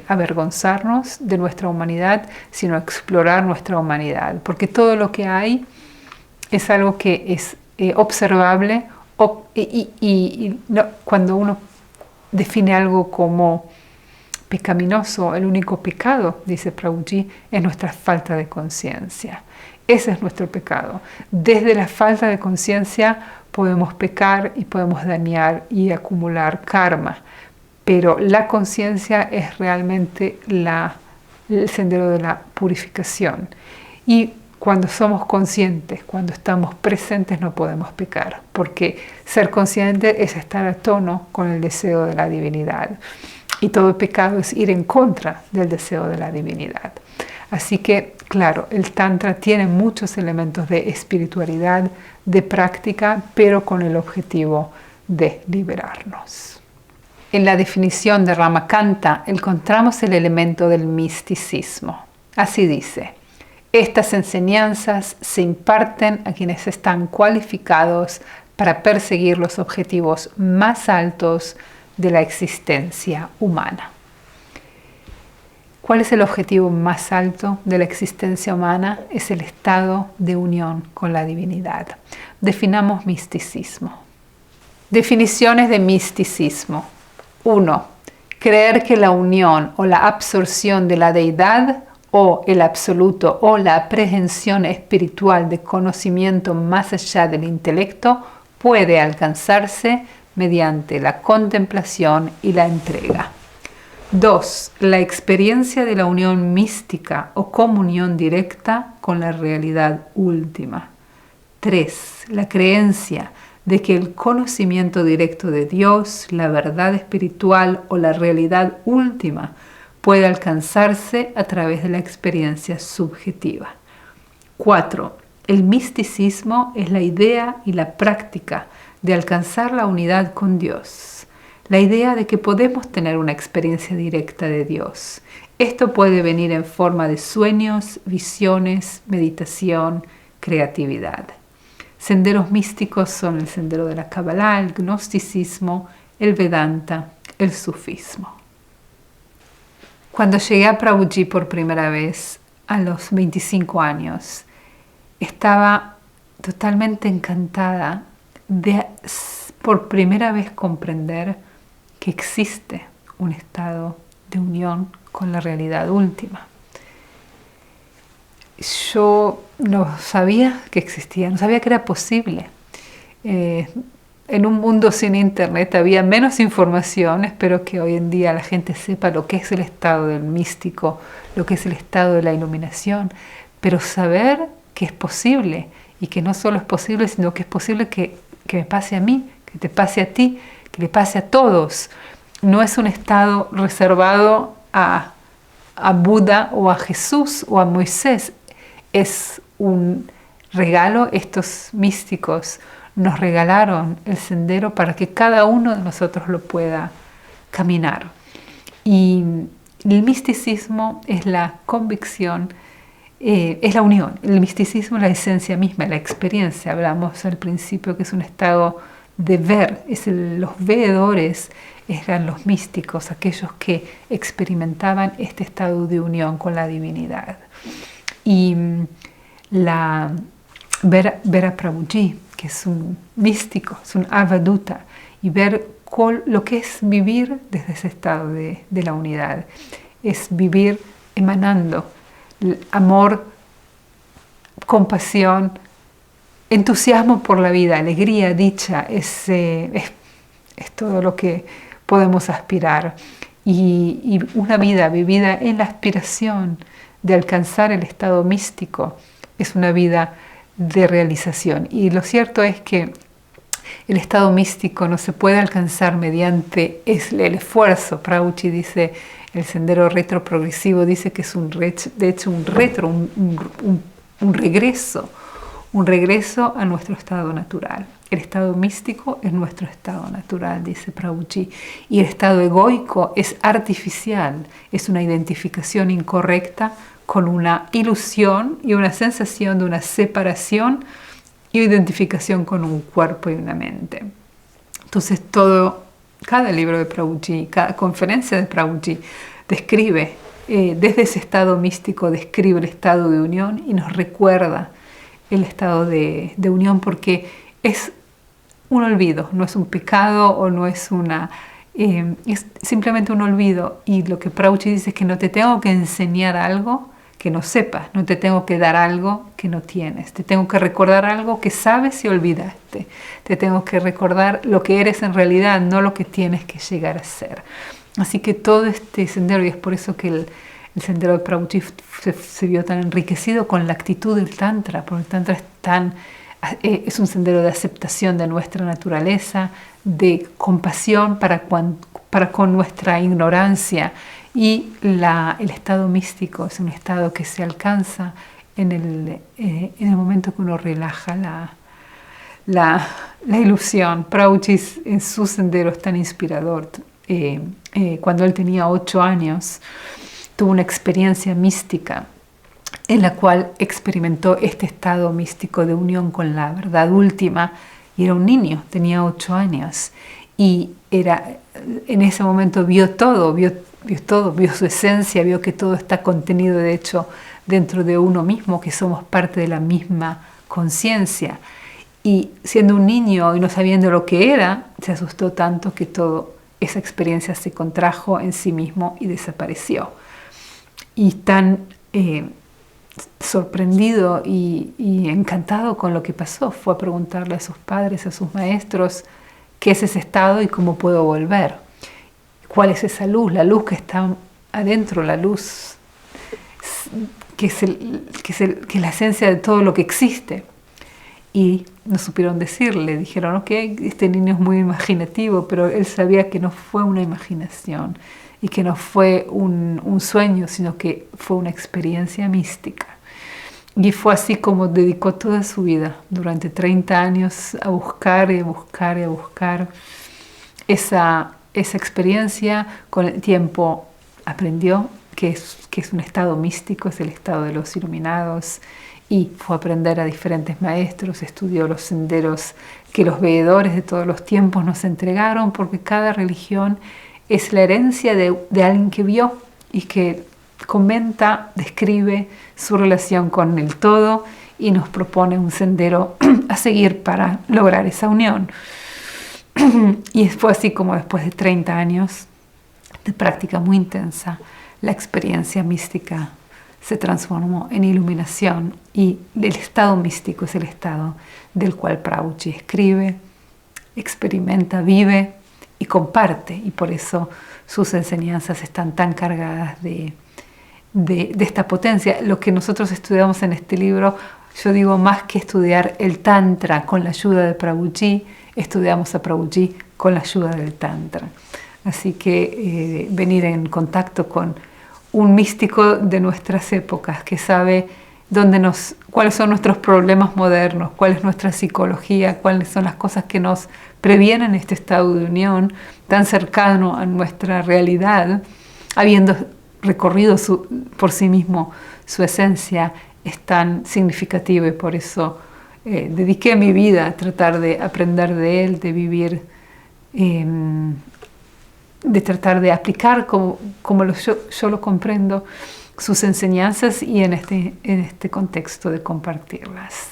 avergonzarnos de nuestra humanidad, sino explorar nuestra humanidad, porque todo lo que hay es algo que es observable y no, cuando uno define algo como pecaminoso, el único pecado, dice Prabhuji, es nuestra falta de conciencia. Ese es nuestro pecado. Desde la falta de conciencia podemos pecar y podemos dañar y acumular karma. Pero la conciencia es realmente el sendero de la purificación. Y cuando somos conscientes, cuando estamos presentes, no podemos pecar, porque ser consciente es estar a tono con el deseo de la divinidad. Y todo pecado es ir en contra del deseo de la divinidad. Así que claro, el Tantra tiene muchos elementos de espiritualidad, de práctica, pero con el objetivo de liberarnos. En la definición de Ramakanta encontramos el elemento del misticismo. Así dice: estas enseñanzas se imparten a quienes están cualificados para perseguir los objetivos más altos de la existencia humana. ¿Cuál es el objetivo más alto de la existencia humana? Es el estado de unión con la divinidad. Definamos misticismo. Definiciones de misticismo. 1. Creer que la unión o la absorción de la deidad o el absoluto o la aprehensión espiritual de conocimiento más allá del intelecto puede alcanzarse mediante la contemplación y la entrega. 2. La experiencia de la unión mística o comunión directa con la realidad última. 3. La creencia de que el conocimiento directo de Dios, la verdad espiritual o la realidad última puede alcanzarse a través de la experiencia subjetiva. 4. El misticismo es la idea y la práctica de alcanzar la unidad con Dios. La idea de que podemos tener una experiencia directa de Dios. Esto puede venir en forma de sueños, visiones, meditación, creatividad. Senderos místicos son el sendero de la Kabbalah, el gnosticismo, el Vedanta, el sufismo. Cuando llegué a Prabhuji por primera vez a los 25 años, estaba totalmente encantada de por primera vez comprender que existe un estado de unión con la realidad última. Yo no sabía que existía, no sabía que era posible. En un mundo sin internet había menos información. Espero que hoy en día la gente sepa lo que es el estado del místico, lo que es el estado de la iluminación, pero saber que es posible y que no solo es posible, sino que es posible que me pase a mí, que te pase a ti, que le pase a todos. No es un estado reservado a Buda o a Jesús o a Moisés. Es un regalo. Estos místicos nos regalaron el sendero para que cada uno de nosotros lo pueda caminar. Y el misticismo es la convicción, es la unión. El misticismo es la esencia misma, la experiencia. Hablamos al principio que es un estado de ver. Los veedores eran los místicos, aquellos que experimentaban este estado de unión con la divinidad. Y ver a Prabhuji, que es un místico, es un avaduta, y ver lo que es vivir desde ese estado de la unidad. Es vivir emanando amor, compasión, entusiasmo por la vida, alegría, dicha. Es todo lo que podemos aspirar. Y una vida vivida en la aspiración de alcanzar el estado místico es una vida de realización. Y lo cierto es que el estado místico no se puede alcanzar mediante el esfuerzo. Prabhuji dice, el sendero retroprogresivo dice que es un regreso a nuestro estado natural. El estado místico es nuestro estado natural, dice Prabhuji. Y el estado egoico es artificial, es una identificación incorrecta con una ilusión y una sensación de una separación y identificación con un cuerpo y una mente. Entonces cada libro de Prabhuji, cada conferencia de Prabhuji describe, desde ese estado místico, describe el estado de unión y nos recuerda el estado de unión, porque es un olvido, no es un pecado o no es es simplemente un olvido. Y lo que Prabhuji dice es que no te tengo que enseñar algo que no sepas, no te tengo que dar algo que no tienes, te tengo que recordar algo que sabes y olvidaste, te tengo que recordar lo que eres en realidad, no lo que tienes que llegar a ser. Así que todo este sendero, y es por eso que el sendero de Prabhuji se vio tan enriquecido con la actitud del Tantra, porque el Tantra es un sendero de aceptación de nuestra naturaleza, de compasión para con nuestra ignorancia Y el estado místico es un estado que se alcanza en el momento que uno relaja la ilusión. Prabhuji en su sendero es tan inspirador. Cuando él tenía 8 años, tuvo una experiencia mística en la cual experimentó este estado místico de unión con la verdad última. Y era un niño, tenía 8 años. Y en ese momento vio todo, vio su esencia, vio que todo está contenido de hecho dentro de uno mismo, que somos parte de la misma conciencia. Y siendo un niño y no sabiendo lo que era, se asustó tanto que toda esa experiencia se contrajo en sí mismo y desapareció. Y tan sorprendido y encantado con lo que pasó, fue a preguntarle a sus padres, a sus maestros, qué es ese estado y cómo puedo volver. ¿Cuál es esa luz? La luz que está adentro, la luz que es la esencia de todo lo que existe. Y no supieron decirle, dijeron, ok, este niño es muy imaginativo, pero él sabía que no fue una imaginación y que no fue un sueño, sino que fue una experiencia mística. Y fue así como dedicó toda su vida, durante 30 años, a buscar y a buscar y a buscar esa experiencia. Con el tiempo aprendió que es un estado místico, es el estado de los iluminados, y fue a aprender a diferentes maestros, estudió los senderos que los veedores de todos los tiempos nos entregaron, porque cada religión es la herencia de alguien que vio y que comenta, describe su relación con el todo y nos propone un sendero a seguir para lograr esa unión. Y fue así como después de 30 años de práctica muy intensa, la experiencia mística se transformó en iluminación, y el estado místico es el estado del cual Prabhuji escribe, experimenta, vive y comparte, y por eso sus enseñanzas están tan cargadas de esta potencia. Lo que nosotros estudiamos en este libro, yo digo, más que estudiar el Tantra con la ayuda de Prabhuji, estudiamos a Prabhuji con la ayuda del Tantra. Así que venir en contacto con un místico de nuestras épocas que sabe cuáles son nuestros problemas modernos, cuál es nuestra psicología, cuáles son las cosas que nos previenen este estado de unión tan cercano a nuestra realidad, habiendo recorrido por sí mismo su esencia, es tan significativo, y por eso dediqué mi vida a tratar de aprender de él, de vivir, de tratar de aplicar como yo lo comprendo, sus enseñanzas, y en este contexto de compartirlas.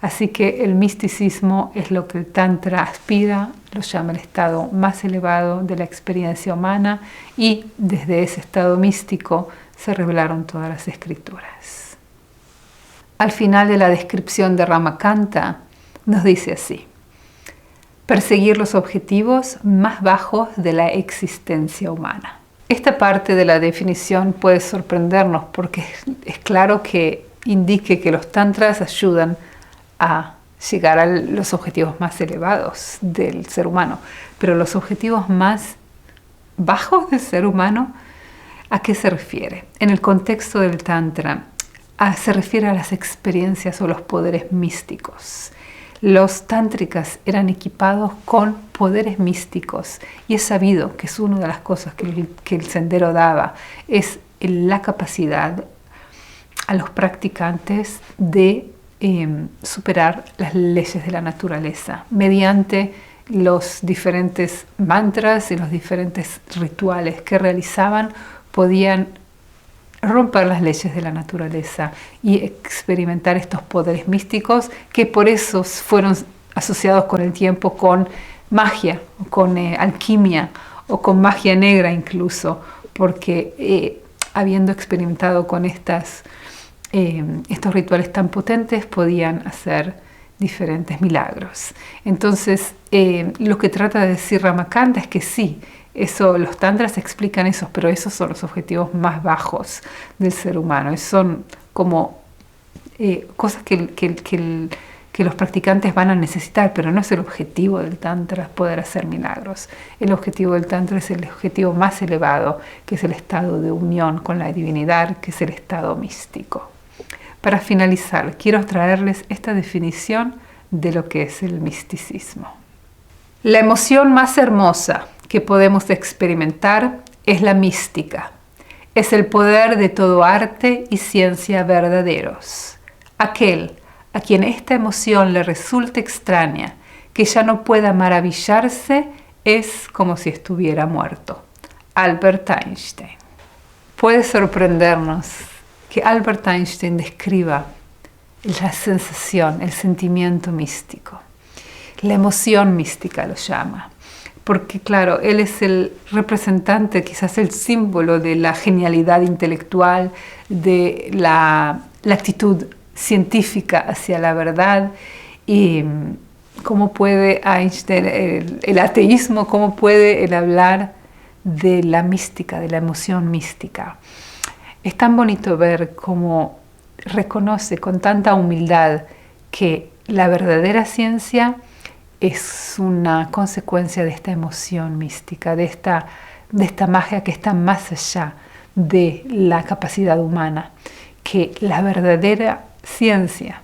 Así que el misticismo es lo que el Tantra aspira, lo llama el estado más elevado de la experiencia humana, y desde ese estado místico se revelaron todas las escrituras. Al final de la descripción de Ramakanta nos dice así: perseguir los objetivos más bajos de la existencia humana. Esta parte de la definición puede sorprendernos porque es claro que indique que los tantras ayudan a llegar a los objetivos más elevados del ser humano. Pero los objetivos más bajos del ser humano, ¿a qué se refiere? En el contexto del Tantra, se refiere a las experiencias o los poderes místicos. Los tántricas eran equipados con poderes místicos, y es sabido que es una de las cosas que el sendero daba, es la capacidad a los practicantes de superar las leyes de la naturaleza mediante los diferentes mantras y los diferentes rituales que realizaban. Podían romper las leyes de la naturaleza y experimentar estos poderes místicos, que por eso fueron asociados con el tiempo con magia, con alquimia o con magia negra incluso, porque habiendo experimentado con estos rituales tan potentes, podían hacer diferentes milagros. Entonces, lo que trata de decir Ramakanta es que sí, los tantras explican eso, pero esos son los objetivos más bajos del ser humano. Son como cosas que que los practicantes van a necesitar, pero no es el objetivo del Tantra poder hacer milagros. El objetivo del Tantra es el objetivo más elevado, que es el estado de unión con la divinidad, que es el estado místico. Para finalizar, quiero traerles esta definición de lo que es el misticismo. La emoción más hermosa que podemos experimentar es la mística. Es el poder de todo arte y ciencia verdaderos. Aquel a quien esta emoción le resulte extraña, que ya no pueda maravillarse, es como si estuviera muerto. Albert Einstein. Puede sorprendernos que Albert Einstein describa la sensación, el sentimiento místico. La emoción mística lo llama. Porque claro, él es el representante, quizás el símbolo de la genialidad intelectual, de la actitud científica hacia la verdad. Y cómo puede Einstein, el ateísmo, cómo puede él hablar de la mística, de la emoción mística. Es tan bonito ver cómo reconoce con tanta humildad que la verdadera ciencia es una consecuencia de esta emoción mística, de esta magia que está más allá de la capacidad humana, que la verdadera ciencia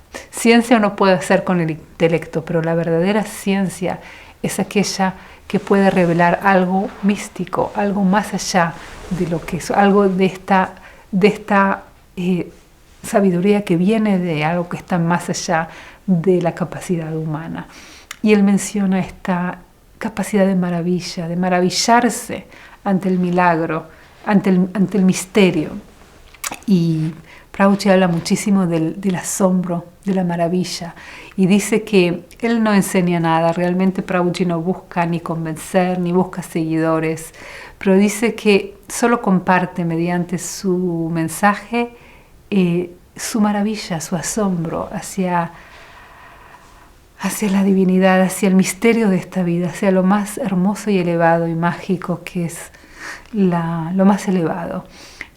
uno puede hacer con el intelecto, pero la verdadera ciencia es aquella que puede revelar algo místico, algo más allá de lo que es, algo de esta sabiduría que viene de algo que está más allá de la capacidad humana. Y él menciona esta capacidad de maravilla, de maravillarse ante el milagro, ante el misterio. Y Prabhuji habla muchísimo del asombro, de la maravilla. Y dice que él no enseña nada, realmente Prabhuji no busca ni convencer, ni busca seguidores, pero dice que solo comparte mediante su mensaje su maravilla, su asombro hacia la divinidad, hacia el misterio de esta vida, hacia lo más hermoso y elevado y mágico que es lo más elevado.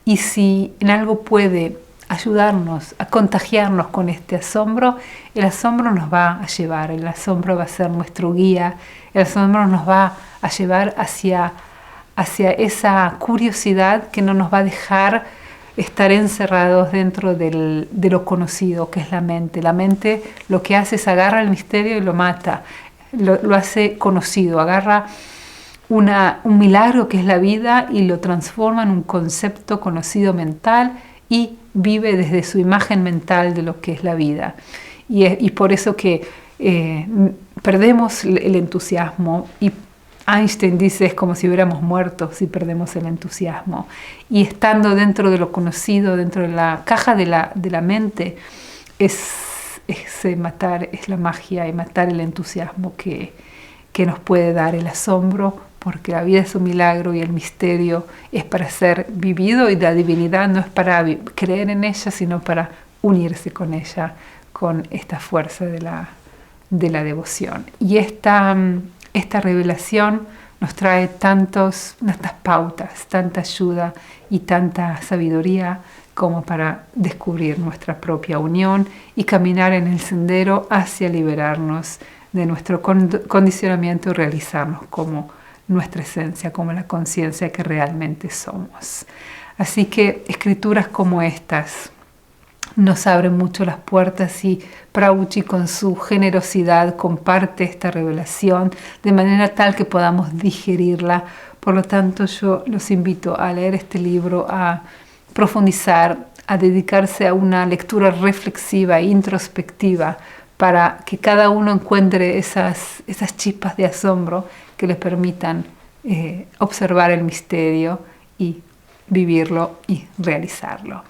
Y si en algo puede ayudarnos a contagiarnos con este asombro, el asombro nos va a llevar, el asombro va a ser nuestro guía, el asombro nos va a llevar hacia esa curiosidad que no nos va a dejar estar encerrados dentro de lo conocido, que es la mente. La mente lo que hace es agarra el misterio y lo mata, lo hace conocido, agarra un milagro que es la vida y lo transforma en un concepto conocido mental y vive desde su imagen mental de lo que es la vida. Y por eso que perdemos el entusiasmo, y Einstein dice es como si hubiéramos muerto si perdemos el entusiasmo. Y estando dentro de lo conocido, dentro de la caja de la mente, es matar, es la magia y matar el entusiasmo que nos puede dar el asombro, porque la vida es un milagro y el misterio es para ser vivido, y la divinidad no es para creer en ella, sino para unirse con ella, con esta fuerza de la devoción. Y esta revelación nos trae tantas pautas, tanta ayuda y tanta sabiduría como para descubrir nuestra propia unión y caminar en el sendero hacia liberarnos de nuestro condicionamiento y realizarnos como nuestra esencia, como la conciencia que realmente somos. Así que escrituras como estas nos abren mucho las puertas, y Prabhuji con su generosidad comparte esta revelación de manera tal que podamos digerirla. Por lo tanto, yo los invito a leer este libro, a profundizar, a dedicarse a una lectura reflexiva e introspectiva para que cada uno encuentre esas chispas de asombro que les permitan observar el misterio y vivirlo y realizarlo.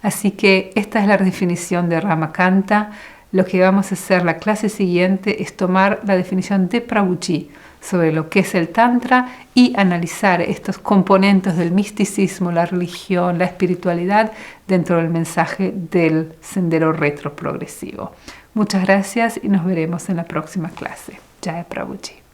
Así que esta es la definición de Ramakanta. Lo que vamos a hacer la clase siguiente es tomar la definición de Prabhuji sobre lo que es el Tantra y analizar estos componentes del misticismo, la religión, la espiritualidad dentro del mensaje del sendero retroprogresivo. Muchas gracias y nos veremos en la próxima clase. Jai Prabhuji.